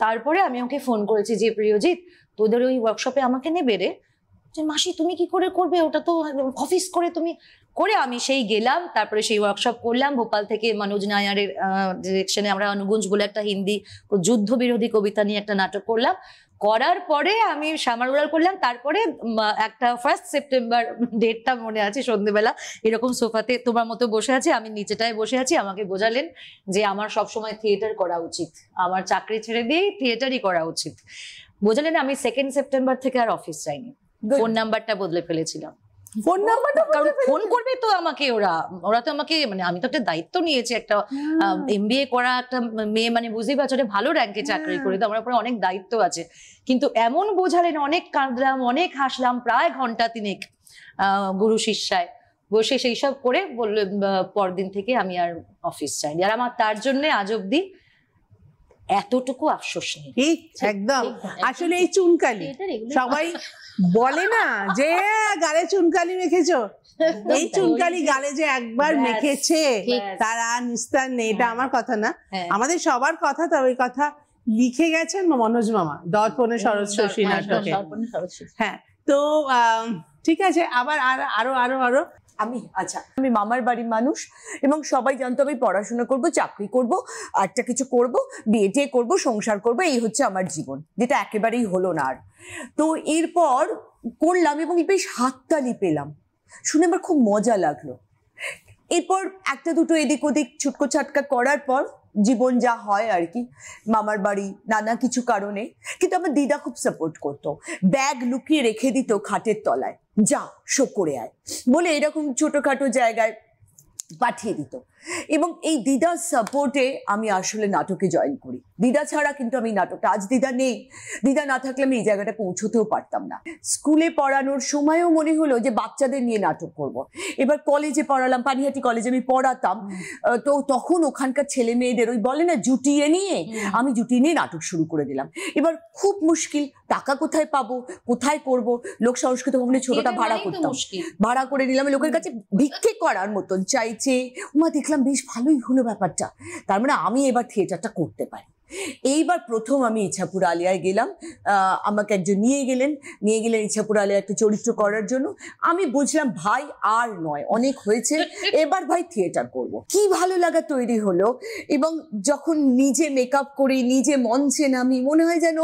তারপরে আমি ওকে ফোন করেছি যে প্রিয়জিৎ তোদের ওই ওয়ার্কশপে আমাকে নেবে রে, যে মাসি তুমি কি করে করবে, ওটা তো অফিস করে তুমি করে। আমি সেই গেলাম, তারপরে সেই ওয়ার্কশপ করলাম। ভোপাল থেকে মনোজ নায়ারের ডিরেকশনে আমরা অনুগুঞ্জ বলে একটা হিন্দি যুদ্ধ বিরোধী কবিতা নিয়ে একটা নাটক করলাম, করার পরে আমি সামার করলাম। তারপরে একটা 1 সেপ্টেম্বর ডেটটা মনে আছে, সন্ধ্যেবেলা এরকম সোফাতে তোমার মতো বসে আছি, আমি নিচেটায় বসে আছি, আমাকে বোঝালেন যে আমার সবসময় থিয়েটার করা উচিত, আমার চাকরি ছেড়ে দিয়েই থিয়েটারই করা উচিত। বোঝালেন আমি 2 সেপ্টেম্বর থেকে আর অফিস যাইনি, ফোন নাম্বারটা বদলে ফেলেছিলাম। ফোন নাম্বারটা, কারণ ফোন করবে তো আমাকে, ওরা তো আমাকে, মানে আমি তো একটা দায়িত্ব নিয়েছি, একটা MBA করা একটা মেয়ে, মানে বুঝতেই পারছো ভালো র্যাঙ্কে চাকরি করে, তো আমার উপরে অনেক দায়িত্ব আছে। কিন্তু এমন বোঝালেন, অনেক কাঁদলাম, অনেক হাসলাম, প্রায় ঘন্টা 3 গুরু শিষ্যায় বসে সেই সব করে বললেন পরদিন থেকে আমি আর অফিস যাইনি। আর আমার তার জন্য আজ অব্দি এতটুকু আফসোস নেই। ঠিক একদম। আসলে এই চুনকালি সবাই বলে না যে গালে চুনকালি মেখেছো, এই চুনকালি গালে যে একবার মেখেছে তারা নিস্তার নেই, এটা আমার কথা না, আমাদের সবার কথা। তবে এই কথা লিখে গেছেন মনোজ মামা দর্পণে শরৎ শশী নাটকে। হ্যাঁ, তো ঠিক আছে, আবার আরো আরো আরো আমি মামার বাড়ির মানুষ এবং সবাই জানতো আমি পড়াশোনা করব, চাকরি করব, একটা কিছু করব, বিয়ে করব, সংসার করব, এই হচ্ছে আমার জীবন, যেটা একেবারেই হলো না আর। তো এরপর করলাম এবং বেশ হাততালি পেলাম, শুনে আমার খুব মজা লাগলো। এরপর একটা দুটো এদিক ওদিক ছুটকো ছাটকা করার পর জীবন যা হয় আর কি, মামার বাড়ি নানা কিছু কারণে। কিন্তু আমার দিদা খুব সাপোর্ট করতো, ব্যাগ লুকিয়ে রেখে দিত খাটের তলায়, যা শো করে আয় বলে এরকম ছোটখাটো জায়গায় পাঠিয়ে দিত। এবং এই দিদার সাপোর্টে আমি আসলে নাটকে জয়েন করি। দিদা ছাড়া কিন্তু আমি নাটকটা, আজ দিদা নেই, দিদা না থাকলে আমি এই জায়গাটা পৌঁছতেও পারতাম না। স্কুলে পড়ানোর সময়ও মনে হলো যে বাচ্চাদের নিয়ে নাটক করব। এবার কলেজে পড়ালাম, পানিহাটি কলেজে আমি পড়াতাম, তো তখন ওখানকার ছেলে মেয়েদের ওই বলে না জুটিয়ে নিয়ে, আমি জুটিয়ে নিয়ে নাটক শুরু করে দিলাম। এবার খুব মুশকিল, টাকা কোথায় পাবো, কোথায় করব, লোক সংস্কৃত ভবনে ছোটটা ভাড়া করতাম, ভাড়া করে নিলাম, লোকের কাছে ভিক্ষে করার মতন চাইছে। মা দেখলাম বেশ ভালোই হলো ব্যাপারটা, তার মানে আমি এবার থিয়েটারটা করতে পারি। এইবার প্রথম আমি ইছাপুর আলিয়ায় গেলাম, আমাকে একজন নিয়ে গেলেন ইছাপুর আলিয়া একটা চরিত্র করার জন্য। আমি বুঝলাম ভাই আর নয়, অনেক হয়েছে, এবার ভাই থিয়েটার করব। কি ভালো লাগা তৈরি হলো। এবং যখন নিজে মেকআপ করি, নিজে মঞ্চে নামি, মনে হয় যেন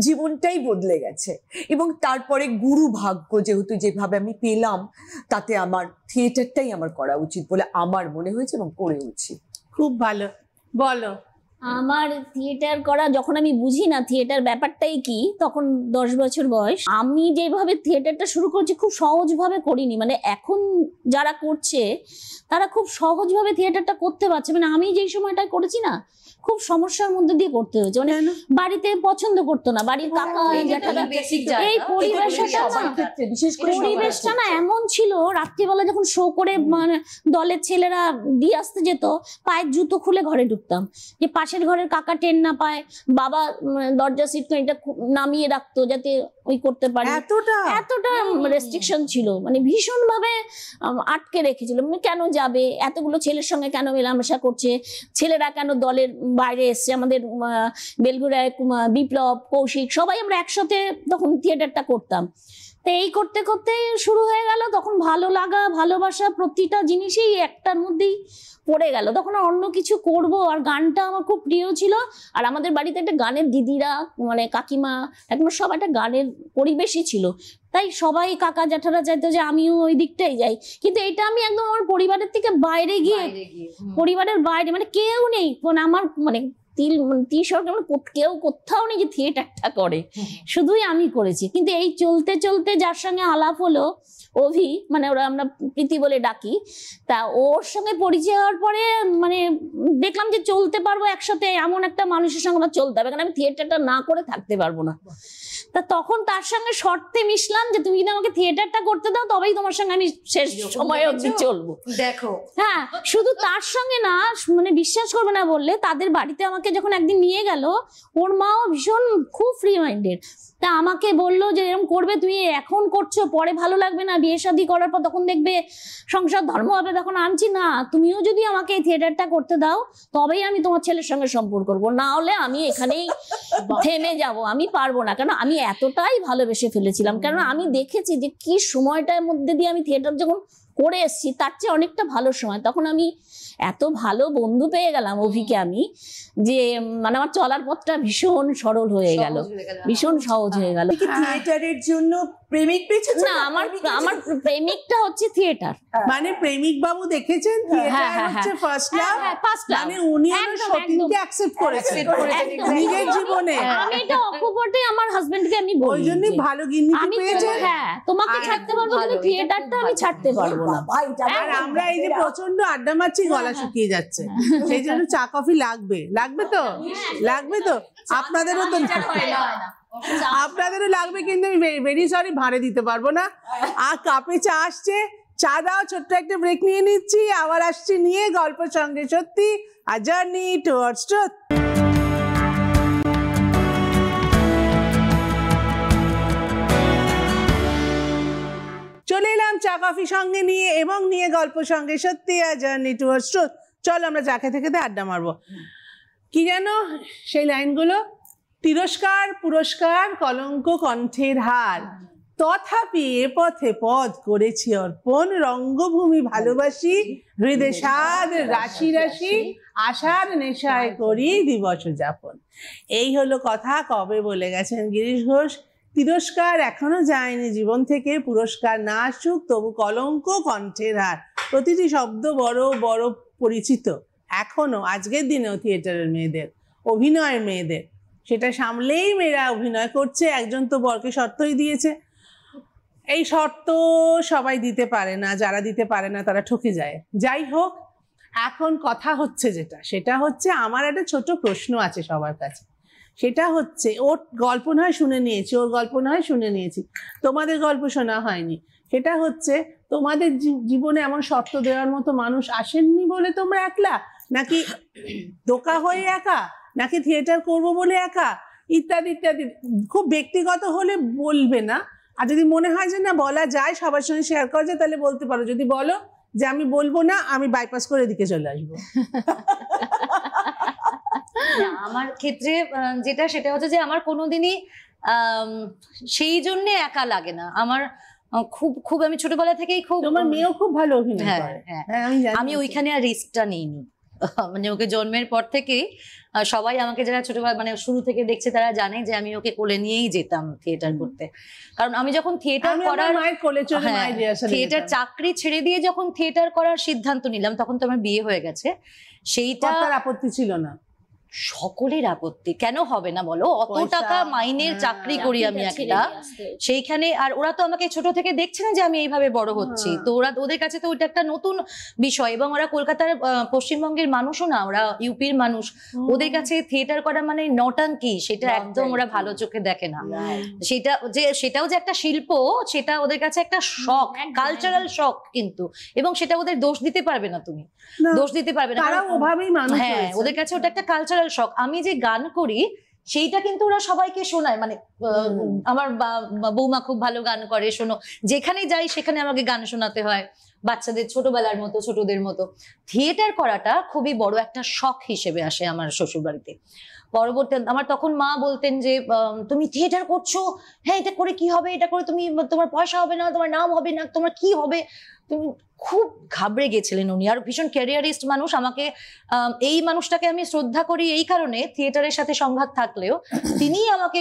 জীবনটাই বদলে গেছে। এবং তারপরে গুরু ভাগ্য যেহেতু যেভাবে আমি পেলাম, তাতে আমার থিয়েটারটাই আমার করা উচিত বলে আমার মনে হয়েছে এবং করেওছি। খুব ভালো। বলো। আমার থিয়েটার করা, যখন আমি বুঝি না থিয়েটার ব্যাপারটাই কি, তখন 10 বছর বয়স, আমি যেভাবে থিয়েটারটা শুরু করছি খুব সহজভাবে করিনি। মানে এখন যারা করছে তারা খুব সহজভাবে থিয়েটারটা করতে পারছে, মানে আমি যেই সময়টা করেছি না খুব সমস্যার মধ্যে দিয়ে করতে হয়েছে, মানে বাড়িতে পছন্দ করতো না, বাড়ির কাকা জ্যাঠারা, এই পরিবেশটা না এমন ছিল। রাত্রিবেলা যখন শো করে মানে দলের ছেলেরা দিয়ে আসতে যেত, পায়ের জুতো খুলে ঘরে ঢুকতাম, যে পাশের ঘরের কাকা টেন না পায়, বাবা দরজা সিট এটা নামিয়ে রাখতো যাতে ওই করতে পারে। এতটা রেস্ট্রিকশন ছিল, মানে ভীষণ ভাবে আটকে রেখেছিল। মানে কেন যাবে, এতগুলো ছেলের সঙ্গে কেন মেলামেশা করছে, ছেলেরা কেন দলের বাইরে এসছে। আমাদের বেলঘরিয়ায় বিপ্লব, কৌশিক সবাই আমরা একসাথে তখন থিয়েটারটা করতাম। তো এই করতে করতে শুরু হয়ে গেল, তখন ভালো লাগা ভালোবাসা প্রতিটা জিনিসই একটার মধ্যেই পড়ে গেল। তখন অন্য কিছু করব, আর গানটা আমার খুব প্রিয় ছিল। আর আমাদের বাড়িতে একটা গানের দিদিরা, মানে কাকিমা একদম সব একটা গানের পরিবেশই ছিল, তাই সবাই কাকা জ্যাঠারা চাইতো যে আমিও ওই দিকটাই যাই। কিন্তু এটা আমি একদম আমার পরিবারের থেকে বাইরে গিয়ে, পরিবারের বাইরে, মানে কেউ নেই, মানে আমার মানে কেউ কোথাও নেই যে থিয়েটারটা করে, শুধুই আমি করেছি। কিন্তু এই চলতে চলতে যার সঙ্গে আলাপ হলো, অভি, মানে ওরা আমরা প্রীতি বলে ডাকি, তা ওর সঙ্গে পরিচয় হওয়ার পরে মানে দেখলাম যে চলতে পারবো একসাথে, এমন একটা মানুষের সঙ্গে আমার চলতে হবে, কারণ আমি থিয়েটারটা না করে থাকতে পারবো না। তা তখন তার সঙ্গে শর্তে মিশলাম যে তুমি যদি আমাকে থিয়েটারটা করতে দাও তবেই তোমার সঙ্গে আমি শেষ সময় অবধি চলবো। দেখো, হ্যাঁ, শুধু তার সঙ্গে না, মানে বিশ্বাস করবে না বললে, তাদের বাড়িতে আমাকে যখন একদিন নিয়ে গেল, ওর মাও ভীষণ খুব ফ্রি মাইন্ডেড। তা আমাকে বললো যে এরকম করবে, তুমি এখন করছো, পরে ভালো লাগবে না, বিয়ে শাদী করার পর তখন দেখবে সংসার ধর্ম হবে, তখন আনছি না, তুমিও যদি আমাকে এই থিয়েটারটা করতে দাও তবেই আমি তোমার ছেলের সঙ্গে সম্পর্ক করবো, না হলে আমি এখানেই থেমে যাব, আমি পারবো না। কারণ আমি এতটাই ভালোবেসে ফেলেছিলাম, কারণ আমি দেখেছি যে কি সময়টার মধ্যে দিয়ে আমি থিয়েটার যখন করে এসছি তার চেয়ে অনেকটা ভালো সময়। তখন আমি এত ভালো বন্ধু পেয়ে গেলাম অভিকে আমি, যে মানে আমার চলার পথটা ভীষণ সরল হয়ে গেল, ভীষণ সহজ হয়ে গেল। থিয়েটারের জন্য প্রেমিক পেয়েছো? না, আমার প্রেমিকটা হচ্ছে থিয়েটার। মানে প্রেমিক বাবু দেখেছেন থিয়েটার হচ্ছে ফার্স্ট লাভ, মানে উনি সতীনকে অ্যাকসেপ্ট করেছেন নিজের জীবনে। আমি এটা অকপটে আমার হাজবেন্ডকে আমি বলি, ওই জন্যই ভালো গিন্নিকে পেয়েছেন। হ্যাঁ, তোমাকে ছাড়তে পারবো কিন্তু থিয়েটারটা আমি ছাড়তে পারবো না। আর আমরা এই যে প্রচন্ড আড্ডা মারছি, গলা শুকিয়ে যাচ্ছে, সেই জন্য চা কফি লাগবে, লাগবে তো, লাগবে তো, আপনাদেরও তো আপনাদেরও লাগবে, কিন্তু আমি ভেরি সরি ভাড়ে দিতে পারবো না। আর কাপে চা আসছে, চা দাও, ছোট্ট একটা ব্রেক নিয়ে নিচ্ছি, আবার আসছি নিয়ে গল্প সঙ্গে সত্যি, আ জার্নি টুয়ার্ডস ট্রুথ। চলে এলাম চা কফি সঙ্গে নিয়ে এবং নিয়ে গল্প সঙ্গে সত্যি, আ জার্নি টুয়ার্ডস ট্রুথ। চল আমরা চা খেতে খেতে আড্ডা মারবো। কি জানো সেই লাইনগুলো? তিরস্কার পুরস্কার কলঙ্ক কণ্ঠের হার, তথাপি এ পথে পথ করেছি অর্পণ, রঙ্গভূমি ভালোবাসি হৃদয় সাদ রাশি রাশি, আশার নেশায় করি দিবস যাপন। এই হলো কথা, কবে বলে গেছেন গিরিশ ঘোষ। তিরস্কার এখনো যায়নি জীবন থেকে, পুরস্কার না আসুক তবু কলঙ্ক কণ্ঠের হার। প্রতিটি শব্দ বড় বড় পরিচিত এখনো, আজকের দিনেও থিয়েটারের মেয়েদের, অভিনয়ের মেয়েদের, সেটা সামলেই মেয়েরা অভিনয় করছে। একজন তো বরকে শর্তই দিয়েছে, এই শর্ত সবাই দিতে পারে না, যারা দিতে পারে না তারা ঠকে যায়। যাই হোক, এখন কথা হচ্ছে যেটা, সেটা হচ্ছে আমার একটা ছোট প্রশ্ন আছে সবার কাছে। সেটা হচ্ছে, ওর গল্প নয় শুনে নিয়েছি, ওর গল্প নয় শুনে নিয়েছি, তোমাদের গল্প শোনা হয়নি। সেটা হচ্ছে, তোমাদের জীবনে এমন শর্ত দেওয়ার মতো মানুষ আসেননি বলে তোমরা একলা, নাকি ধোঁকা হয়ে একা, নাকি থিয়েটার করব বলে একা, ইত্যাদি ইত্যাদি। খুব ব্যক্তিগত হলে বলবে না, আর যদি মনে হয় যে না বলা যায়, সবার সঙ্গে শেয়ার করা যায়, তাহলে বলতে পারো। যদি বলো যে আমি বলবো না, আমি বাইপাস করে এদিকে চলে আসবো। আমার ক্ষেত্রে যেটা, সেটা হচ্ছে যে আমার কোনোদিনই সেই জন্য একা লাগে না। আমার খুব খুব আমি ছোটবেলা থেকেই খুব, তোমার মেয়েও খুব ভালো অভিনয় করে। হ্যাঁ, আমি ওইখানে আর রিস্কটা নিইনি। মানে ওকে জন্মের পর থেকেই সবাই আমাকে, যারা ছোটবেলা মানে শুরু থেকে দেখছে, তারা জানে যে আমি ওকে কোলে নিয়েই যেতাম থিয়েটার করতে। কারণ আমি যখন থিয়েটার করার, থিয়েটার চাকরি ছেড়ে দিয়ে যখন থিয়েটার করার সিদ্ধান্ত নিলাম, তখন তো আমার বিয়ে হয়ে গেছে। সেইটা তার আপত্তি ছিল না? সকলের আপত্তি, কেন হবে না বলো? অত পয়সা, টাকা মাইনের চাকরি করি আমি চাকরিটা ছেড়ে একটা, দিয়ে আসতে হয়েছে। সেইখানে আর ওরা তো আমাকে ছোট থেকে দেখছে না যে আমি এইভাবে বড় হচ্ছি, তো ওদের কাছে তো ওইটা একটা নতুন বিষয়। এবং ওরা কলকাতার পশ্চিমবঙ্গের মানুষও না, ওরা ইউপির মানুষ, ওদের কাছে থিয়েটার করা মানে নটাঙ্কি, সেটা একদম ওরা ভালো চোখে দেখে না। সেটাও যে একটা শিল্প, সেটা ওদের কাছে একটা শখ, কালচারাল শখ কিন্তু, এবং সেটা ওদের দোষ দিতে পারবে না, তুমি দোষ দিতে পারবে না, তারা ওভাবেই মানুষ হ্যাঁ হয়েছে। ওদের কাছে ওটা একটা কালচারাল শখ। আমি যে গান করি সেইটা কিন্তু ওরা সবাইকে শোনায়, মানে আমার বৌমা খুব ভালো গান করে, শোনো, যেখানে যাই সেখানে আমাকে গান শোনাতে হয়, বাচ্চাদের ছোটবেলার মতো, ছোটদের মতো। থিয়েটার করাটা খুবই বড় একটা শখ হিসেবে আসে আমার শ্বশুর বাড়িতে। পরবর্তী আমার তখন মা বলতেন যে তুমি থিয়েটার করছো, হ্যাঁ এটা করে কি হবে, এটা করে তুমি, তোমার পয়সা হবে না, তোমার নাম হবে না, তোমার কি হবে, তুমি খুব ঘাবড়ে গেছিলেন উনি। আর ভীষণ ক্যারিয়ারিস্ট মানুষ। আমাকে এই মানুষটাকে আমি শ্রদ্ধা করি এই কারণে, থিয়েটারের সাথে সংঘাত থাকলেও তিনি আমাকে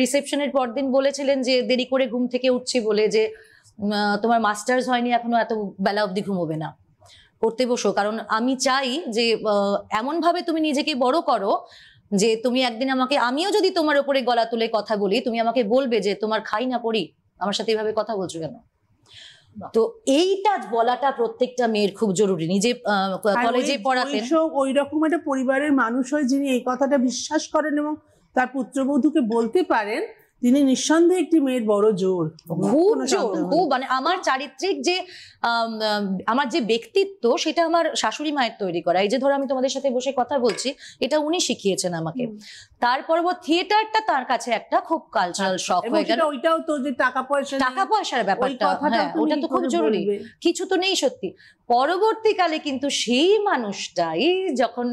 রিসেপশনের পরদিন বলেছিলেন যে দেরি করে ঘুম থেকে উঠছি বলে, যে তোমার মাস্টার্স হয়নি এখনো, এত বেলা অবধি ঘুমোবে না, পড়তে বসো, কারণ আমি চাই যে এমন ভাবে তুমি নিজেকে বড় করো যে তুমি একদিন আমাকে, আমিও যদি তোমার উপরে গলা তুলে কথা বলি, তুমি আমাকে বলবে যে তোমার খাই না পড়ি, আমার সাথে এভাবে কথা বলছো কেন। তো এইটা বলাটা প্রত্যেকটা মেয়ের খুব জরুরি। নিজে কলেজে পড়াতেন, ওই রকম একটা পরিবারের মানুষ হয় যিনি এই কথাটা বিশ্বাস করেন এবং তার পুত্রবধূকে বলতে পারেন, তিনি নিঃসন্দেহে একটি মেয়ের বড় জোর, খুব জোর, খুব। মানে আমার চারিত্রিক যে আমার যে ব্যক্তিত্ব, সেটা আমার শাশুড়ি মায়ের তৈরি করা। এই যে ধরো আমি তোমাদের সাথে বসে কথা বলছি, এটা উনি শিখিয়েছেন আমাকে। তারপর থিয়েটারটা তার কাছে একটা খুব কালচারাল শখ হয়ে গেল। ওইটাও তো যে টাকা পয়সার ব্যাপারটা, হ্যাঁ ওটা তো খুব জরুরি, কিছু তো নেই সত্যি। পরবর্তীকালে কিন্তু সেই মানুষটাই যখন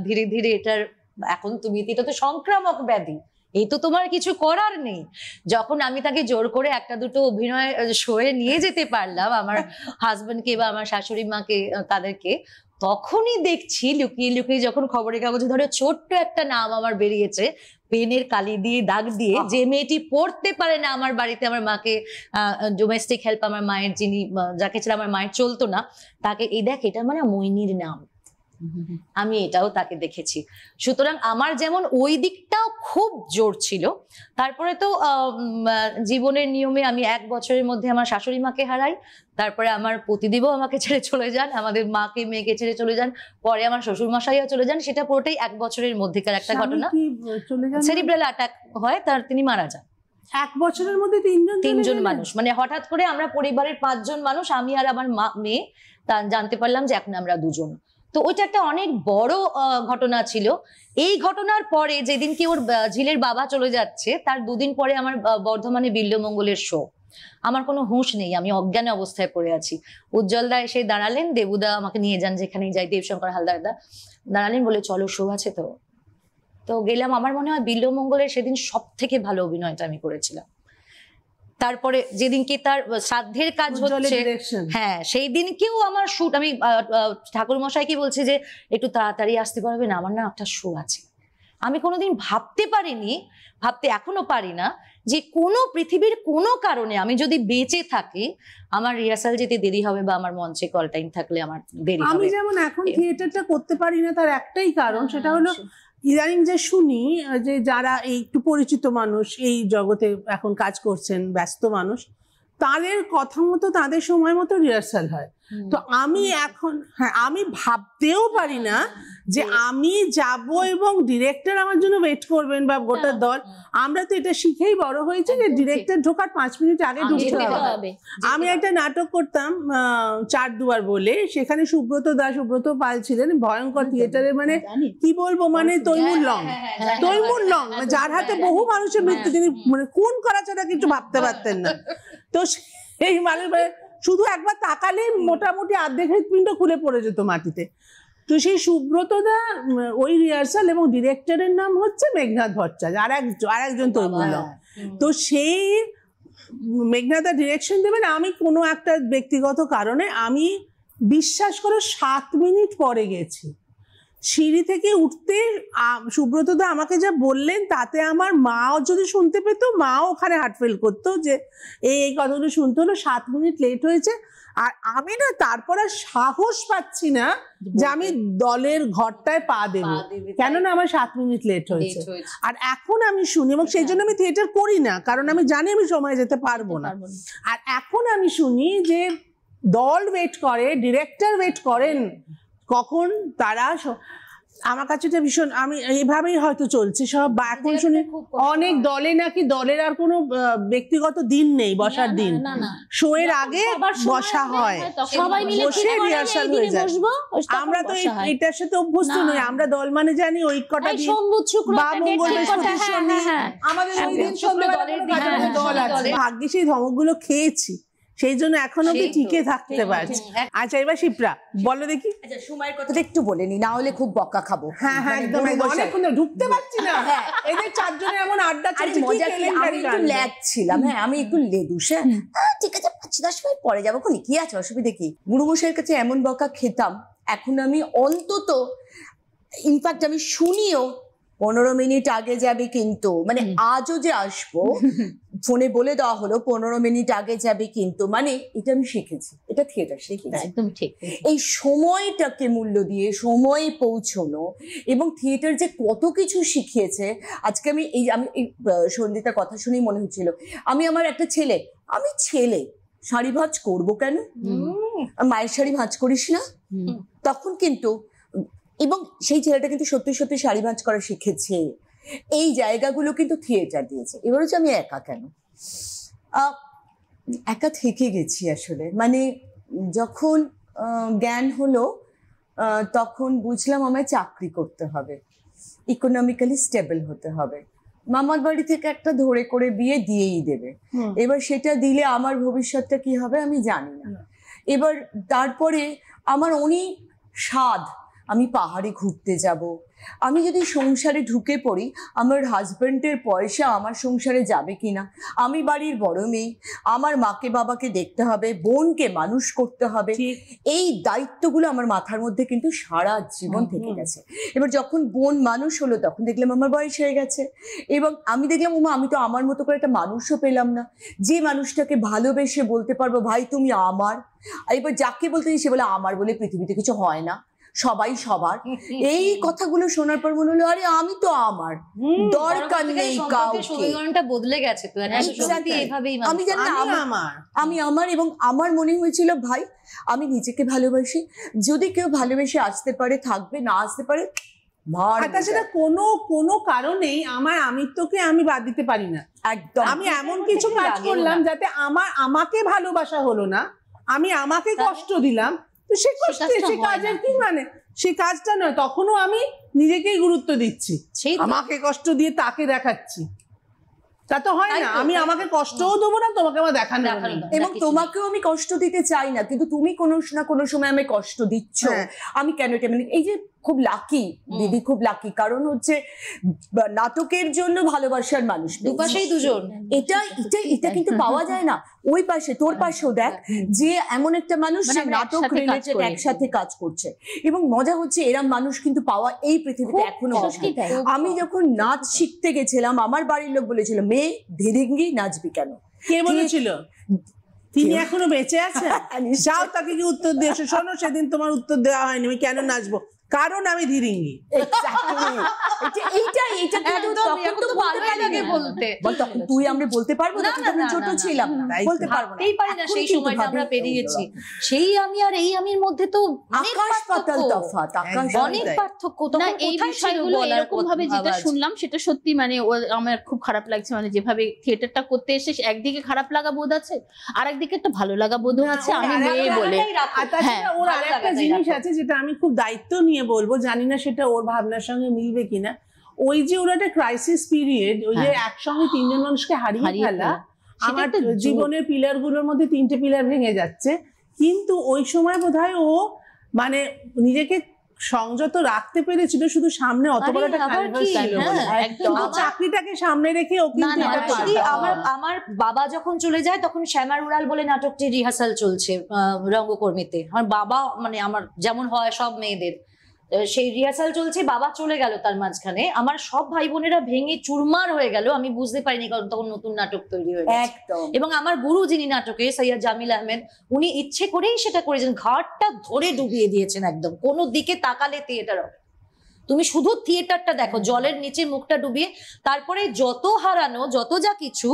ধীরে ধীরে এটার, এখন তুমি, এটা তো সংক্রামক ব্যাধি, এই তো তোমার কিছু করার নেই। যখন আমি তাকে জোর করে একটা দুটো অভিনয় শোয়ে নিয়ে যেতে পারলাম, আমার হাজবেন্ডকে বা আমার শাশুড়ি মাকে, তাদেরকে, তখনই দেখছি লুকিয়ে লুকিয়ে যখন খবরের কাগজে ধরে ছোট্ট একটা নাম আমার বেরিয়েছে, পেনের কালি দিয়ে দাগ দিয়ে, যে মেয়েটি পড়তে পারে না আমার বাড়িতে, আমার মাকে ডোমেস্টিক হেল্প, আমার মায়ের যিনি, যাকে ছিল আমার মায়ের চলতো না, তাকে, এই দেখ এটা মানে মৈনীর নাম, আমি এটাও তাকে দেখেছি। সুতরাং আমার যেমন ওই দিকটাও খুব জোর ছিল। তারপরে তো জীবনের নিয়মে আমি 1 বছরের মধ্যে আমার শাশুড়ি মাকে হারাই, তারপরে আমার পতিদেবও আমাকে ছেড়ে চলে যান, আমাদের মাকে মেয়েকে ছেড়ে চলে যান, পরে আমার শ্বশুর মশাইও চলে যান। সেটা পুরোটাই 1 বছরের মধ্যেকার একটা ঘটনা। সেরিব্রাল অ্যাটাক হয়, তিনি মারা যান। 1 বছরের মধ্যে 3 জন মানুষ, মানে হঠাৎ করে আমরা পরিবারের 5 জন মানুষ, আমি আর আমার মেয়ে, তা জানতে পারলাম যে এখন আমরা 2 জন। তো ওইটা একটা অনেক বড় ঘটনা ছিল। এই ঘটনার পরে যেদিনকে ওর ঝিলের বাবা চলে যাচ্ছে, তার 2 দিন পরে আমার বর্ধমানে বিল্লমঙ্গলের শো। আমার কোনো হুঁশ নেই, আমি অজ্ঞান অবস্থায় পড়ে আছি। উজ্জ্বলদা এসে দাঁড়ালেন, দেবুদা আমাকে নিয়ে যান যেখানেই যাই, দেবশঙ্কর হালদারদা দাঁড়ালেন, বলে চলো শো আছে। তো গেলাম। আমার মনে হয় বিল্লমঙ্গলের সেদিন সব থেকে ভালো অভিনয়টা আমি করেছিলাম। তারপরে যেদিনকে তার শ্রাদ্ধের কাজ হচ্ছে, হ্যাঁ সেই দিনকেও আমার শুট, আমি ঠাকুর মশাইকে বলছি যে একটু তাড়াতাড়ি আসতে পারবে না, আমার না একটা শো আছে। আমি কোনোদিন ভাবতে পারিনি, ভাবতে এখনো পারি না, যে কোনো পৃথিবীর কোনো কারণে আমি যদি বেঁচে থাকি, আমার রিহার্সাল যেতে দেরি হবে বা আমার মঞ্চে কল টাইম থাকলে আমার দেরি হবে। আমি যেমন এখন থিয়েটারটা করতে পারি না, তার একটাই কারণ, সেটা হলো ইদানিং যে শুনি যে যারা এই একটু পরিচিত মানুষ এই জগতে এখন কাজ করছেন, ব্যস্ত মানুষ, তাদের কথা মতো তাদের সময় মতো রিহার্সাল হয়। তো আমি এখন, হ্যাঁ, আমি ভাবতেও পারি না যে আমি যাব এবং ডিরেক্টর আমার জন্য ওয়েট করবেন বা গোটা দল। আমরা তো এটা শিখেই বড় হয়েছে যে ডিরেক্টর ঢোকার 5 মিনিট আগে ঢুকতে হবে। আমি একটা নাটক করতাম 4 দুয়ার বলে, সেখানে সুব্রত পাল ছিলেন, ভয়ঙ্কর থিয়েটারের, মানে কি বলবো, মানে তৈমুর লং, যার হাতে বহু মানুষের মৃত্যু, তিনি মানে খুন করা ছাড়া কিছু ভাবতে পারতেন না। তো সেই মানুষ শুধু একবার তাকালে মোটামুটি অর্ধেক হৃৎপিণ্ড খুলে পড়ে যেত মাটিতে। তো সেই সুব্রতদা ওই রিহার্সাল, এবং ডিরেক্টরের নাম হচ্ছে মেঘনাথ ভট্টাচার্য, আর একজন তৈমুর লং। তো সেই মেঘনাথা ডিরেকশন দেবেন, আমি কোনো একটা ব্যক্তিগত কারণে আমি বিশ্বাস করে 7 মিনিট পরে গেছি। সিঁড়ি থেকে উঠতে সুব্রত দা আমাকে যা বললেন তাতে আমার মাও যদি শুনতে পেত, মাও ওখানে হার্ট ফেল করতো যে এই কথাগুলো শুনতে হলো, 7 মিনিট লেট হয়েছে। আর আমি না তারপর আর সাহস পাচ্ছি না যে আমি দলের ঘরটায় পা দেবো, কেননা আমার 7 মিনিট লেট হয়েছে। আর এখন আমি শুনি, এবং সেই জন্য আমি থিয়েটার করি না, কারণ আমি জানি আমি সময় যেতে পারবো না। আর এখন আমি শুনি যে দল ওয়েট করে, ডিরেক্টর ওয়েট করেন কখন তারা। আমার কাছে এটা ভীষণ, আমি এইভাবেই হয়তো চলছে সব। বা এখন শুনি অনেক দলে নাকি দলের আর কোনো ব্যক্তিগত দিন নেই, বসার দিন, শোয়ের আগে বসা হয়, সবাই মিলে বসে রিহার্সাল হয়ে যায়। আমরা তো এটার সাথে অভ্যস্ত নই, আমরা দল মানে জানি ওই কটা দিন বা মঙ্গল বৃহস্পতি শনি, আমাদের ওই দিন সন্ধ্যাবেলা দল আছে। ভাগ্যে সেই ধমকগুলো খেয়েছি, সেই জন্য এখনো টিকে থাকতে পারছি। আচ্ছা, এবার শিপ্রা বলো দেখি। আচ্ছা, সময়ের কথাটা একটু বলে নি, না হলে খুব বকা খাবো। হ্যাঁ হ্যাঁ, একদম অনেকক্ষণ ঢুকতে পারছি না। এদের 4 জনের এমন আড্ডা চলছে, মজা কি, আমি একটু ল্যাগ ছিলাম। হ্যাঁ, আমি একটু লেদুস। ঠিক আছে, 5-10 মিনিট পরে যাবো, কোন কি আছে, অসুবিধা কি? গুরুমশাইয়ের কাছে এমন বকা খেতাম, এখন আমি অন্তত ইনফ্যাক্ট আমি শুনিও 15 মিনিট আগে যাবে, কিন্তু মানে আজও যে আসবো ফোনে বলে দেওয়া হলো 15 মিনিট আগে যাবে, কিন্তু মানে এটা আমি শিখেছি, এটা থিয়েটার শিখেছি। একদম ঠিক। এই সময়টাকে মূল্য দিয়ে সময়ে পৌঁছানো, এবং থিয়েটার যে কত কিছু শিখিয়েছে। আজকে আমি সন্ধিতার কথা শুনেই মনে হচ্ছিল, আমি আমার একটা ছেলে, আমি ছেলে শাড়ি ভাঁজ করবো কেন? মায়ের শাড়ি ভাঁজ করিস না? তখন কিন্তু, এবং সেই ছেলেটা কিন্তু সত্যি সত্যি শাড়ি ভাঁজ করা শিখেছে। এই জায়গাগুলো কিন্তু থিয়েটার দিয়েছে। এবার হচ্ছে আমি একা কেন, একা থেকে গেছি আসলে। মানে যখন জ্ঞান হলো তখন বুঝলাম আমায় চাকরি করতে হবে, ইকোনমিক্যালি স্টেবল হতে হবে। মামার বাড়ি থেকে একটা ধরে করে বিয়ে দিয়েই দেবে। এবার সেটা দিলে আমার ভবিষ্যৎটা কি হবে আমি জানি না। এবার তারপরে আমার অনেক স্বাদ, আমি পাহাড়ে ঘুরতে যাব। আমি যদি সংসারে ঢুকে পড়ি, আমার হাজবেন্ডের পয়সা আমার সংসারে যাবে কিনা, আমি বাড়ির বড় মেয়ে, আমার মাকে বাবাকে দেখতে হবে, বোনকে মানুষ করতে হবে, এই দায়িত্বগুলো আমার মাথার মধ্যে কিন্তু সারা জীবন থেকে গেছে। এবার যখন বোন মানুষ হলো তখন দেখলাম আমার বয়স হয়ে গেছে, এবং আমি দেখলাম ওমা আমি তো আমার মতো করে একটা মানুষও পেলাম না, যে মানুষটাকে ভালোবেসে বলতে পারবো ভাই তুমি আমার। এবার যাকে বলতে সে বলে আমার বলে পৃথিবীতে কিছু হয় না, সবাই সবার। এই কথাগুলো শোনার পর মনে হলো আরে আমি তো আমার, দরকার নেই কাউকে। সমীকরণটা বদলে গেছে তো, আমি জানি আমি আমার, এবং আমার মনে হয়েছিল ভাই আমি নিজেকে ভালোবাসি, যদি কেউ ভালোবেসে আসতে পারে থাকবে, না আসতে পারে সেটা কোনো কারণেই আমার আমিত্বকে আমি বাদ দিতে পারি না। একদম আমি এমন কিছু কাজ করলাম যাতে আমাকে ভালোবাসা হলো না, আমি আমাকে কষ্ট দিলাম, তো সে কাজের কি মানে, সেই কাজটা নয়, তখনও আমি নিজেকেই গুরুত্ব দিচ্ছি, আমাকে কষ্ট দিয়ে তাকে দেখাচ্ছি, তা তো হয় না। আমি আমাকে কষ্টও দেবো না, তোমাকে আমার দেখানো, এবং তোমাকেও আমি কষ্ট দিতে চাই না, কিন্তু তুমি কোনো না কোনো সময় আমি কষ্ট দিচ্ছ। আমি কেন এটা মানে, এই যে খুব লাকি দিদি, খুব লাকি, কারণ হচ্ছে নাটকের জন্য ভালোবাসার মানুষ দুপাশেই দুজন, এটা কিন্তু পাওয়া যায় না। ওই পাশে তোর পাশেও দেখ যে এমন একটা মানুষ নাটক রিলেটেড একসাথে কাজ করছে, এবং মজা হচ্ছে এরম মানুষ কিন্তু পাওয়া এই পৃথিবীতে এখনো। আমি যখন নাচ শিখতে গেছিলাম, আমার বাড়ির লোক বলেছিল মেয়ে ধিরিঙ্গি নাচবি কেন? কে বলেছিল? তিনি এখনো বেঁচে আছেন? যাও তাকে কি উত্তর দিয়েছো, শোনো সেদিন তোমার উত্তর দেওয়া হয়নি আমি কেন নাচবো, কারণ আমি ধিরিঙ্গি। তুই আমরা বলতে পারবো না, ছোট ছিলাম বলতে পারবো না, সেই সময়টা আমরা পেরিয়েছি। সেই আমি আর এই আমির মধ্যে তো আকাশ পাতাল তফাৎ, অনেক পার্থক্য। না এই বিষয়গুলো এরকম ভাবে যেটা শুনলাম সেটা সত্যি মানে আমার খুব খারাপ লাগছে, মানে যেভাবে থিয়েটারটা করতে এসে একদিকে খারাপ লাগা বোধ আছে, আর একদিকে একটা ভালো লাগা বোধ আছে আমি মেয়ে বলে। ওর আরেকটা জিনিস আছে যেটা আমি খুব দায়িত্ব নিয়ে বলবো, জানি না সেটা ওর ভাবনার সঙ্গে মিলবে কিনা, ওই যে ওরা একটা ক্রাইসিস পিরিয়ড, ওই যে একসঙ্গে 3 জন মানুষকে হারিয়ে ফেলা, আমার জীবনের পিলার গুলোর মধ্যে 3টে পিলার ভেঙে যাচ্ছে, কিন্তু ওই সময় বোধহয় ও মানে নিজেকে সংযত রাখতে পেরেছিল, শুধু সামনে অত বড় একটা ক্যানভাস ছিল, চাকরিটাকে সামনে রেখে ও কিন্তু আমার বাবা যখন চলে যায় তখন শ্যামার উড়াল বলে নাটকটি রিহার্সাল চলছে রঙ্গকর্মীতে। আমার বাবা মানে আমার যেমন হয় সব মেয়েদের, সেই রিহার্সাল চলছে, বাবা চলে গেল তার মাঝখানে, আমার সব ভাই বোনেরা ভেঙে চুরমার হয়ে গেল, আমি বুঝতে পারিনি কারণ তখন নতুন নাটক তৈরি হয়ে গেছে। একদম। এবং আমার গুরু যিনি নাটকে সৈয়দ জামিল আহমেদ, উনি ইচ্ছে করেই সেটা করেছেন, ঘাটটা ধরে ডুবিয়ে দিয়েছেন একদম, কোনো দিকে তাকালে থিয়েটার হবে, তুমি শুধু থিয়েটারটা দেখো, জলের নিচে মুখটা ডুবিয়ে। তারপরে যত হারানো, যত যা কিছু,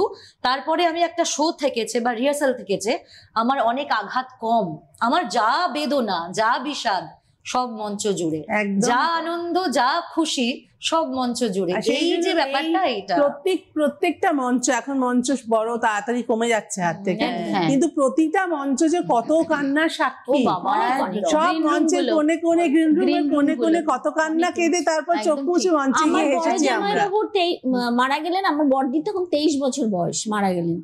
তারপরে আমি একটা শো থেকেছে বা রিহার্সাল থেকেছে, আমার অনেক আঘাত কম, আমার যা বেদনা, যা বিষাদ, সব মঞ্চ জুড়ে, যা আনন্দ, যা খুশি, সব মঞ্চ জুড়ে। এই যে ব্যাপারটা, এইটা প্রত্যেকটা মঞ্চ, এখন মঞ্চ বড় তাড়াতাড়ি কমে যাচ্ছে হাত থেকে, কিন্তু প্রতিটা মঞ্চ যে কত কান্নার সাক্ষী, সব মঞ্চের কোণে কোণে, গ্রিন রুমের কোণে কোণে কত কান্না কেঁদে তারপর চোখ মুছে মঞ্চে গিয়ে হেসেছি আমরা। মারা গেলেন আমার বড়দি, তখন 23 বছর বয়স, মারা গেলেন।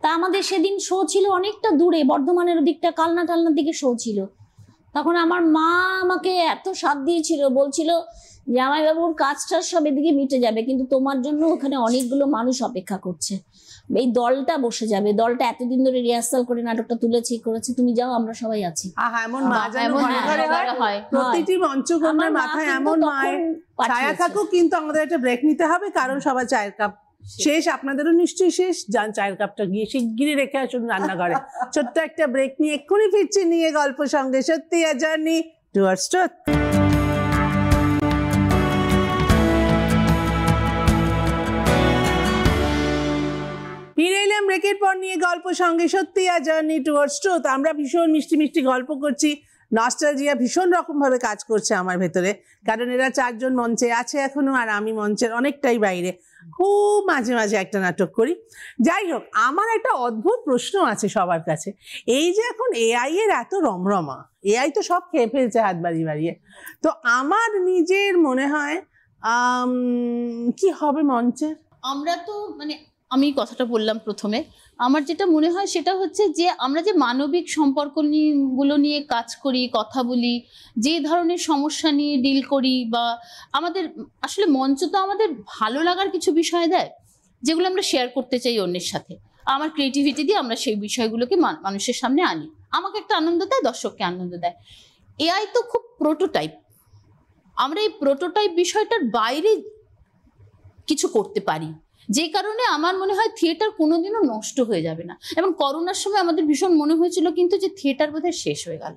তা আমাদের সেদিন শো ছিল অনেকটা দূরে, বর্ধমানের ওদিকটা, কালনা টালনার দিকে শো ছিল। তখন আমার মা আমাকে এত সাথ দিয়েছিল, বলছিল জামাইবাবুর কাজটা সব এদিকে মিটে যাবে, কিন্তু তোমার জন্য ওখানে অনেকগুলো মানুষ অপেক্ষা করছে, এই দলটা বসে যাবে, দলটা এতদিন ধরে রিহার্সাল করে নাটকটা তুলেছি করেছি, তুমি যাও, আমরা সবাই আছি। এমন মা যেন হয়, প্রতিটি মঞ্চকন্যার মাথায় এমন মায়ের ছায়া থাকুক। কিন্তু আমাদের একটা ব্রেক নিতে হবে, কারণ সবার চায়ের কাপ শেষ, আপনাদেরও নিশ্চয়ই শেষ। যান চায়ের কাপটা গিয়ে শিগগিরই রেখে আসুন রান্নাঘরে। ছোট্ট একটা ব্রেক নিয়ে এক্ষুনি ফিরছি নিয়ে গল্প সঙ্গে সত্যি আ জার্নি টুয়ার্ডস ট্রুথ। ফিরে এলাম ব্রেকের পর নিয়ে গল্প সঙ্গে সত্যি আ জার্নি টুয়ার্ডস ট্রুথ। আমরা ভীষণ মিষ্টি মিষ্টি গল্প করছি, নস্টালজিয়া ভীষণ রকম ভাবে কাজ করছে আমার ভেতরে, কারণ এরা চারজন মঞ্চে আছে এখনো, আর আমি মঞ্চের অনেকটাই বাইরে, খুব মাঝে মাঝে একটা নাটক করি। যাই হোক, আমার একটা অদ্ভুত প্রশ্ন আছে সবার কাছে, এই যে এখন এআই এর এত রমরমা, এআই তো সব খেয়ে ফেলছে হাত বাড়িয়ে বাড়িয়ে, তো আমার নিজের মনে হয় কি হবে মঞ্চের? আমরা তো মানে আমি কথাটা বললাম প্রথমে, আমার যেটা মনে হয় সেটা হচ্ছে যে আমরা যে মানবিক সম্পর্কগুলো নিয়ে কাজ করি, কথা বলি, যে ধরনের সমস্যা নিয়ে ডিল করি, বা আমাদের আসলে মঞ্চ তো আমাদের ভালো লাগার কিছু বিষয় দেয়, যেগুলো আমরা শেয়ার করতে চাই অন্যের সাথে। আমার ক্রিয়েটিভিটি দিয়ে আমরা সেই বিষয়গুলোকে মানুষের সামনে আনি, আমাকে একটা আনন্দ দেয়, দর্শককে আনন্দ দেয়। এআই তো খুব প্রোটোটাইপ, আমরা এই প্রোটোটাইপ বিষয়টার বাইরে কিছু করতে পারি, যে কারণে আমার মনে হয় থিয়েটার কোনোদিনও নষ্ট হয়ে যাবে না। এবং করোনার সময় আমাদের ভীষণ মনে হয়েছিল কিন্তু যে থিয়েটার বোধহয় শেষ হয়ে গেল,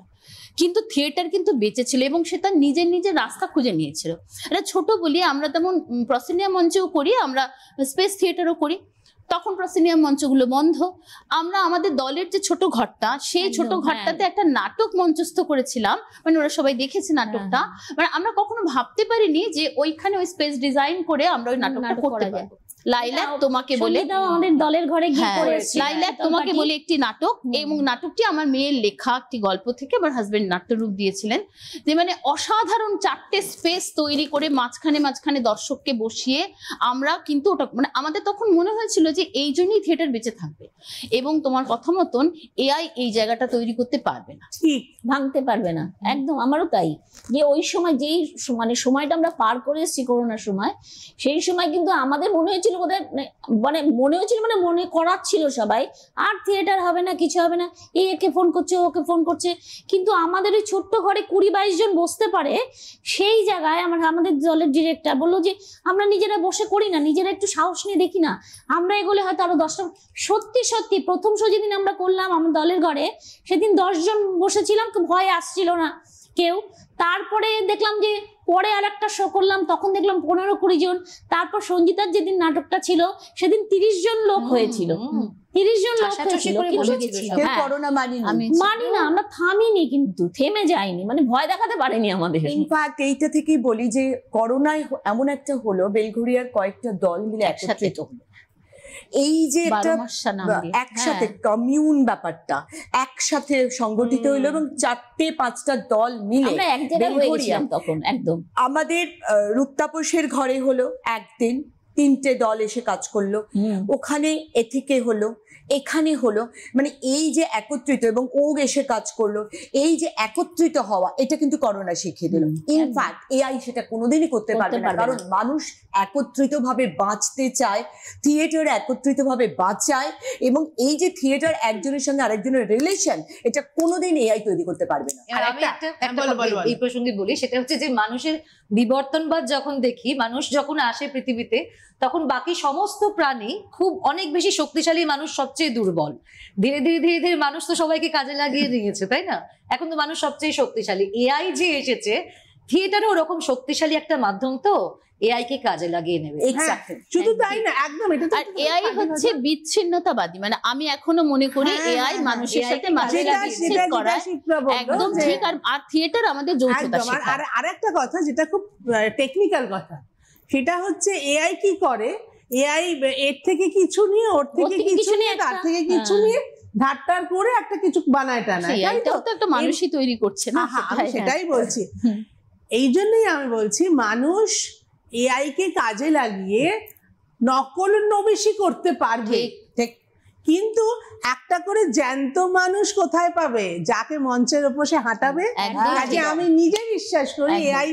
কিন্তু থিয়েটার কিন্তু বেঁচে ছিল এবং সে তার নিজের নিজের রাস্তা খুঁজে নিয়েছিল। এটা ছোট বলি, আমরা তেমন প্রসিনিয়াম মঞ্চেও করি, আমরা স্পেস থিয়েটারও করি, তখন প্রসিনিয়াম মঞ্চগুলো বন্ধ। আমরা আমাদের দলের যে ছোট ঘরটা, সেই ছোট ঘরটাতে একটা নাটক মঞ্চস্থ করেছিলাম, মানে ওরা সবাই দেখেছে নাটকটা, মানে আমরা কখনো ভাবতে পারিনি যে ওইখানে ওই স্পেস ডিজাইন করে আমরা ওই নাটকটা করতে পারবো। লাইলাক তোমাকে বলে আমাদের দলের ঘরে গিয়ে করেছি, লাইলাক তোমাকে বলে একটি নাটক, এবং নাটকটি আমার মেয়ের লেখা একটি গল্প থেকে আমার হাজবেন্ড নাট্যরূপ দিয়েছিলেন, যে মানে অসাধারণ 4টে স্পেস তৈরি করে মাঝখানে মাঝখানে দর্শককে বসিয়ে আমরা কিন্তু ওটা মানে আমাদের তখন মনে হয়েছিল যে এই জন্যই থিয়েটার বেঁচে থাকবে। এবং তোমার কথা মতন এআই এই জায়গাটা তৈরি করতে পারবে না, ঠিক ভাঙতে পারবে না, একদম। আমারও তাই, যে ওই সময় যেই মানে সময়টা আমরা পার করে এসেছি করোনার সময়, সেই সময় কিন্তু আমাদের মনে হয়েছিল বোধহয়, মানে মনে হয়েছিল, মানে মনে করাচ্ছিল সবাই, আর থিয়েটার হবে না, কিছু হবে না, একে ফোন করছে, ওকে ফোন করছে, কিন্তু আমাদের ওই ছোট্ট ঘরে 20-22 জন বসতে পারে, সেই জায়গায় আমাদের দলের ডিরেক্টর বললো যে আমরা নিজেরা বসে করি না, নিজেরা একটু সাহস নিয়ে দেখি না, আমরা এগুলো হয়তো আরো 10টা। সত্যি সত্যি প্রথম শো যেদিন আমরা করলাম আমার দলের ঘরে, সেদিন 10 জন বসেছিলাম, ভয় আসছিল না কেউ। তারপরে দেখলাম যে পরে আর একটা শো করলাম, তখন দেখলাম 15-20 জন। তারপর সঞ্জিতার যেদিন নাটকটা ছিল সেদিন 30 জন লোক হয়েছিল, 30 জন লোক হয়েছিল। মানি না, আমরা থামিনি, কিন্তু থেমে যাইনি, মানে ভয় দেখাতে পারেনি আমাদের। ইনফ্যাক্ট এইটা থেকেই বলি যে করোনায় এমন একটা হলো, বেলঘরিয়ার কয়েকটা দল মিলে একত্রিত হলো, এই যে একসাথে কমিউন ব্যাপারটা একসাথে সংগঠিত হইলো, এবং 4-5টা দল মিলে তখন একদম আমাদের রূপতাপসের ঘরে হলো একদিন, তিনটে দল এসে কাজ করলো, ওখানে এথিকে হলো, এখানে হলো, মানে এই যে একত্রিত, এবং ও এসে কাজ করলো, এই যে একত্রিত হওয়া, এটা কিন্তু করোনা শিখিয়ে দিল। ইনফ্যাক্ট এআই সেটা কোনোদিনই করতে পারবে না, কারণ মানুষ একত্রিত ভাবে বাঁচতে চায়, থিয়েটার একত্রিত ভাবে বাঁচায়, এবং এই যে থিয়েটার একজনের সঙ্গে আরেকজনের রিলেশন, এটা কোনোদিন এআই তৈরি করতে পারবে না। আর আমি একটা এই প্রসঙ্গে বলি, সেটা হচ্ছে যে মানুষের বিবর্তনবাদ যখন দেখি, মানুষ যখন আসে পৃথিবীতে, তখন বাকি সমস্ত প্রাণী খুব অনেক বেশি শক্তিশালী, মানুষ সবচেয়ে দুর্বল। ধীরে ধীরে ধীরে ধীরে মানুষ তো সবাইকে কাজে লাগিয়ে নিয়েছে, তাই না? এখন তো মানুষ সবচেয়ে শক্তিশালী। এআই যে এসেছে, থিয়েটারও ওরকম শক্তিশালী একটা মাধ্যম, তো এআই কে কাজে লাগিয়ে নেবে। শুধু তাই না, একদম এটা তো। আর এআই হচ্ছে বিচ্ছিন্নতাবাদী, মানে আমি এখনো মনে করি এআই মানুষের সাথে বিচ্ছেদ করা একদম ঠিক। আর থিয়েটার আমাদের যৌথতা শেখায়। আর আরেকটা কথা যেটা খুব টেকনিক্যাল কথা, সেটা হচ্ছে এআই কি করে, এআই এর থেকে কিছু নিয়ে, ওর থেকে কিছু নিয়ে, তার থেকে কিছু নিয়ে ধারটার করে একটা কিছু বানায় টানায়। এটাও তো একটা মানুষই তৈরি করছে না, সেটাই বলছি। এই জন্যই আমি বলছি মানুষ এআই কে কাজে লাগিয়ে নকল নবিশি করতে পারবে, কিন্তু একটা করে জ্যান্ত মানুষ কোথায় পাবে যাকে মঞ্চের উপর সে হাঁটাবে? আমি নিজে বিশ্বাস করি এআই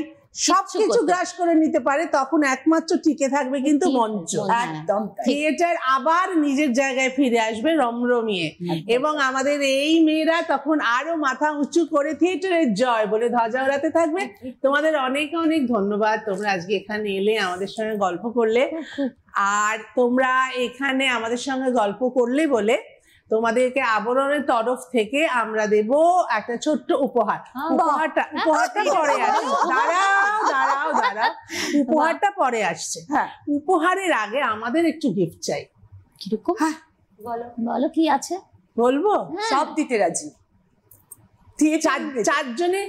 সবকিছু গ্রাস করে নিতে পারে, তখন একমাত্র টিকে থাকবে কিন্তু মঞ্চ। একদম থিয়েটার আবার নিজের জায়গায় ফিরে আসবে রমরমিয়ে, এবং আমাদের এই মেয়েরা তখন আরো মাথা উঁচু করে থিয়েটারের জয় বলে ধ্বজা ওড়াতে থাকবে। তোমাদের অনেক অনেক ধন্যবাদ, তোমরা আজকে এখানে এলে আমাদের সঙ্গে গল্প করলে। আর তোমরা এখানে আমাদের সঙ্গে গল্প করলে বলে তোমাদেরকে আবরণের তরফ থেকে আমরা দেব একটা ছোট্ট উপহার। উপহারটা পরে আসছে, দাঁড়াও, উপহারটা পরে আসছে। উপহারের আগে আমাদের একটু গিফট চাই। কিরকম? বলো কি আছে? বলবো? সব দিতে রাজি। চারজনে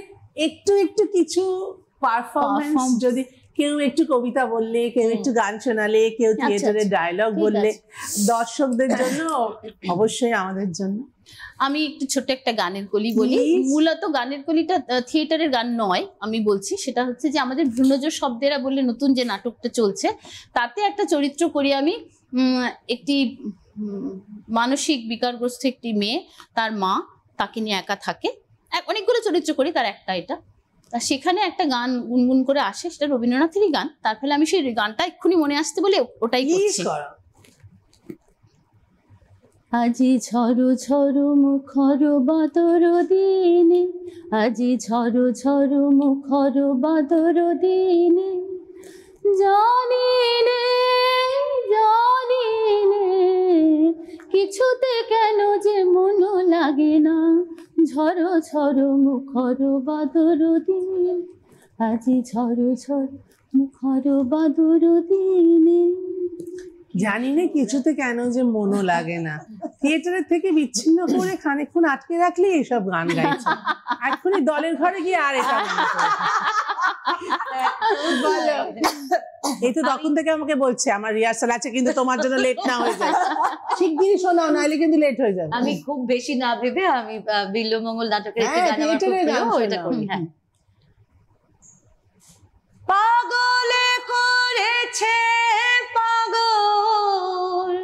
একটু একটু কিছু পারফরমেন্স, যদি কেউ একটু কবিতা বললে, কেউ একটু গান শোনালে, কেউ থিয়েটারের ডায়লগ বললে, দর্শকদের জন্য, অবশ্যই আমাদের জন্য। আমি একটু ছোট্ট একটা গানের কলি বলি। মূলত গানের কলিটা থিয়েটারের গান নয়, আমি বলছি সেটা হচ্ছে যে আমাদের ভ্রূণজ শব্দেরা বলে নতুন যে নাটকটা চলছে, তাতে একটা চরিত্র করি আমি। একটি মানসিক বিকারগ্রস্ত একটি মেয়ে, তার মা তাকে নিয়ে একা থাকে, অনেকগুলো চরিত্র করি, তার একটা এটা। সেখানে একটা গান গুনগুন করে আসে, সেটা রবীন্দ্রনাথেরই গান। তার ফলে আমি সেই গানটা এক্ষুনি মনে আসতে বলে ওটাই করছি। আজি ঝড়ো ঝড়ো মুখর বাদর দিনে, আজি ঝড়ো ঝড়ো মুখর বাদর দিনে, জানি নে কিছুতে কেন যে মন লাগে না, ঝড়ো ঝড়ো মুখর বাদর দিনে, আজি ঝড়ো ঝড়ো মুখর বাদর দিনে। জানি না কিছুতে কেন যে মনও লাগে না, থিয়েটারের থেকে বিচ্ছিন্ন করে খানিকক্ষণ আটকে রাখলে এইসব গান গাইছে, এক্ষুনি দলের ঘরে গিয়ে আর এটা বলো। এই তো তখন থেকে আমাকে বলছে আমার রিহার্সাল আছে, কিন্তু তোমার জন্য লেট না হয়ে যায়, শিগগিরই শোনাও, নাহলে কিন্তু লেট হয়ে যাবে। আমি খুব বেশি না ভেবে আমি বিল্লমঙ্গল নাটকের একটি গান আমার খুব প্রিয়, ওইটা করি। হ্যাঁ। পাগলে করেছে পাগল,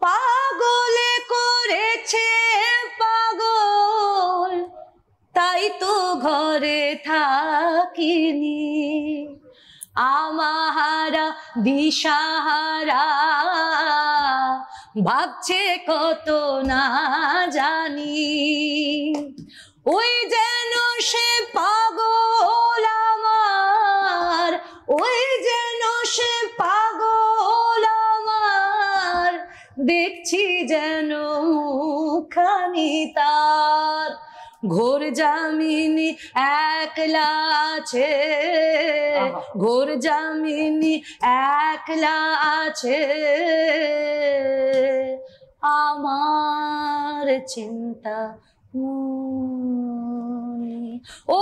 পাগলে করেছে পাগল, তাই তো ঘরে থাকিনি, আমাহারা দিশাহারা, ভাবছে কত না জানি, ওই যেন সে পাগল আমার, ওই যেন সে পাগল আমার, দেখছি যেন মুখখানি তার, ঘোর জামিনী একলা আছে, ঘোর জামিনী একলা আছে, আমার চিন্তা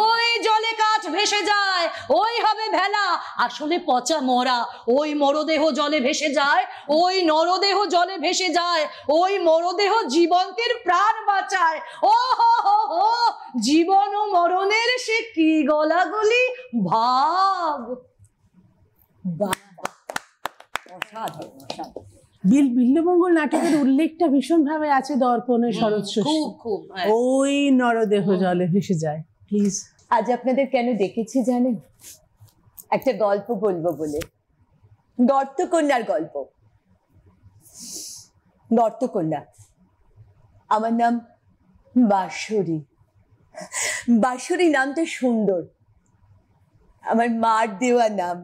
ওই জলে কাঠ ভেসে যায়, ওই হবে ভেলা, আসলে পচা মরা, ওই মরদেহ জলে ভেসে যায়, ওই নরদেহ জলে ভেসে যায়, ওই মরদেহ জীবন্তের প্রাণ বাঁচায়, ও হো হো হো, জীবন ও মরণের সে কি গলাগলি ভাব। অসাধারণ, অসাধারণ। বিল্বমঙ্গল নাটকের উল্লেখটা ভীষণ ভাবে আছে দর্পণে শরৎ শস্য, খুব খুব হ্যাঁ। ওই নরদেহ জলে ভেসে যায়। প্লিজ। আজ আপনাদের কেন ডেকেছি জানেন? একটা গল্প বলবো বলে, দর্তকন্যার গল্প। দর্তকন্যা, আমার নাম বাঁশরী। বাঁশরী নামটা সুন্দর, আমার মার দেওয়া নাম।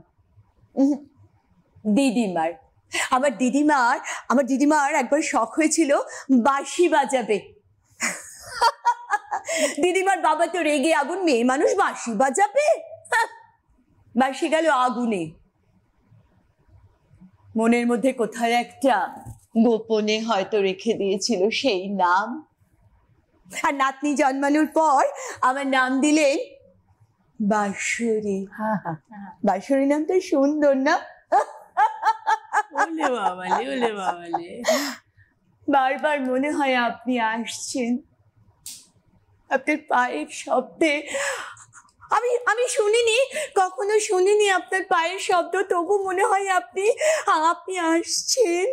দিদিমার, আমার দিদিমার একবার শখ হয়েছিল বাঁশি বাজাবে। দিদিমার বাবা তো রেগে আগুন, মেয়ে মানুষ বাঁশি বাজাবে? বাঁশি গেল আগুনে। মনের মধ্যে কোথায় একটা গোপনে হয়তো রেখে দিয়েছিল সেই নাম। আর নাতনি জন্মানোর পর আমার নাম দিলেন বাঁশরী। বাঁশরী নামটা সুন্দর না? ওলে বাবালে, ওলে বাবালে। বারবার মনে হয় আপনি আসছেন, আপনার পায়ের শব্দে। আমি শুনিনি, কখনো শুনিনি আপনার পায়ের শব্দ, তবু মনে হয় আপনি আসছেন।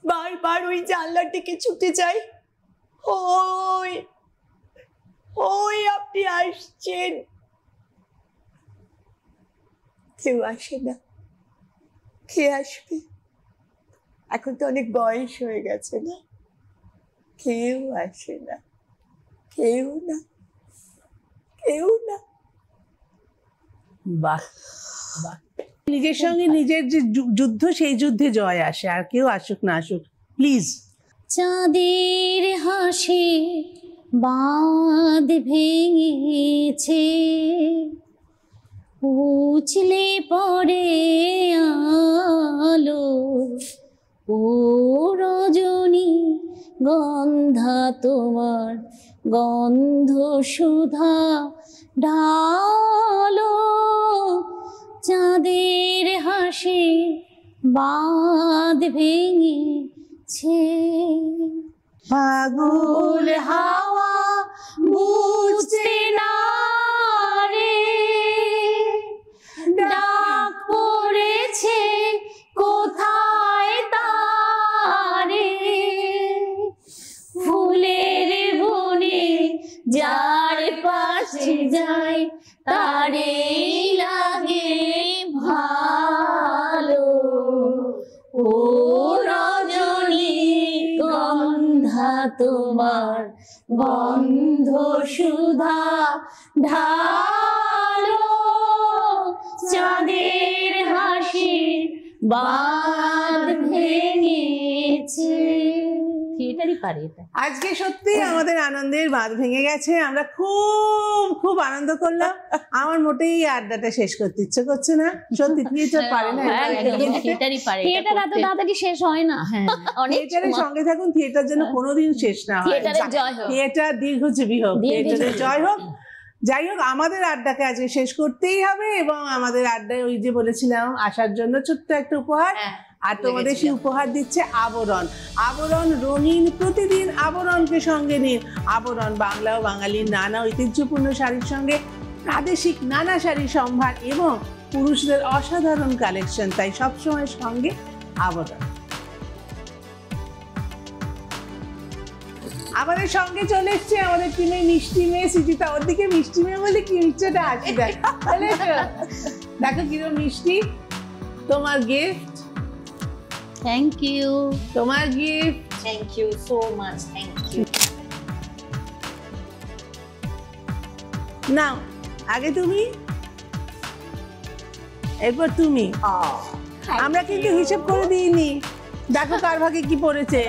বারবার ওই জানলার দিকে ছুটে যাই, ওই ওই আপনি আসছেন। কেউ আসে না, কে আসবে? এখন তো অনেক বয়স হয়ে গেছে না, কেউ আসে না, কেউ না, কেউ না। বাহ বাহ। নিজের সঙ্গে নিজের যে যুদ্ধ, সেই যুদ্ধে জয় আসে, আর কেউ আসুক না আসুক। প্লিজ। চাঁদের হাসি বাঁধ ভেঙেছে, উছলে পড়ে আলো, ও রজনী গন্ধা তোমার গন্ধ সুধা ঢালো, চাঁদের হাসি বাঁধ ভেঙেছে। পাগল হাওয়া বুঝতে না রে, ডাক পড়েছে কোথায় তারে, ফুলের বনে যার পাশে যায় তারে লাগে ভালো, ও রজনী গন্ধা তোমার গন্ধ সুধা ঢালো, চাঁদের হাসি বাঁধ ভেঙেছে। থিয়েটারই পারে এটা। আজকে সত্যি আমাদের আনন্দের বাঁধ ভেঙে গেছে, আমরা খুব খুব আনন্দ করলাম। আমার মোটেই আড্ডাটা শেষ করতে ইচ্ছে করছে না, সত্যি থিয়েটার পারে না। থিয়েটারই পারে। থিয়েটার এত তাড়াতাড়ি শেষ হয় না। থিয়েটারের সঙ্গে থাকুন, থিয়েটার যেন কোনোদিন শেষ না হয়। থিয়েটারের জয় হোক। থিয়েটার দীর্ঘজীবী হোক, থিয়েটারের জয় হোক। যাই হোক, আমাদের আড্ডাকে আজকে শেষ করতেই হবে, এবং আমাদের আড্ডায় ওই যে বলেছিলাম আসার জন্য ছোট্ট একটা উপহার, আর তোমাদের সেই উপহার দিচ্ছে আবরণ। আবরণ রঙিন, প্রতিদিন আবরণকে সঙ্গে নিন। আবরণ বাংলা ও বাঙালির নানা ঐতিহ্যপূর্ণ শাড়ির সঙ্গে প্রাদেশিক নানা শাড়ির সম্ভার এবং পুরুষদের অসাধারণ কালেকশন, তাই সবসময় সঙ্গে আবরণ। আমাদের সঙ্গে চলে এসছে আমাদের টিমে মিষ্টি মেয়ে সুজিতা। ওর দিকে মিষ্টি মেয়ে বলে কি মিষ্টিটা হাসি দেখ, দেখো কিরম মিষ্টি। তোমার গিফট। Thank you. তোমার gift. Thank you so much, thank you. নাও, আগে তুমি, এরপর তুমি। আমরা কিন্তু হিসেব করে দিইনি, দেখো কার ভাগে কি পড়েছে।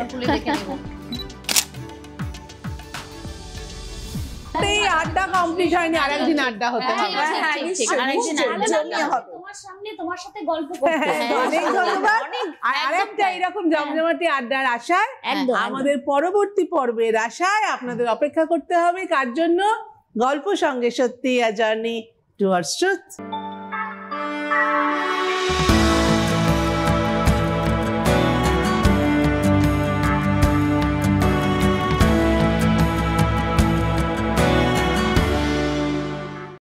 এই আড্ডা কমপ্লিট হয়নি, আরেকদিন আড্ডা হতে হবে। তোমার সামনে তোমার সাথে গল্প করতে অনেক ধন্যবাদ। আর আরেকটা এরকম জমজমাটি আড্ডার আশায়, আমাদের পরবর্তী পর্বের আশায় আপনাদের অপেক্ষা করতে হবে। কার জন্য? গল্প সঙ্গে সত্যি, আ জার্নি টুয়ার্ডস ট্রুথ।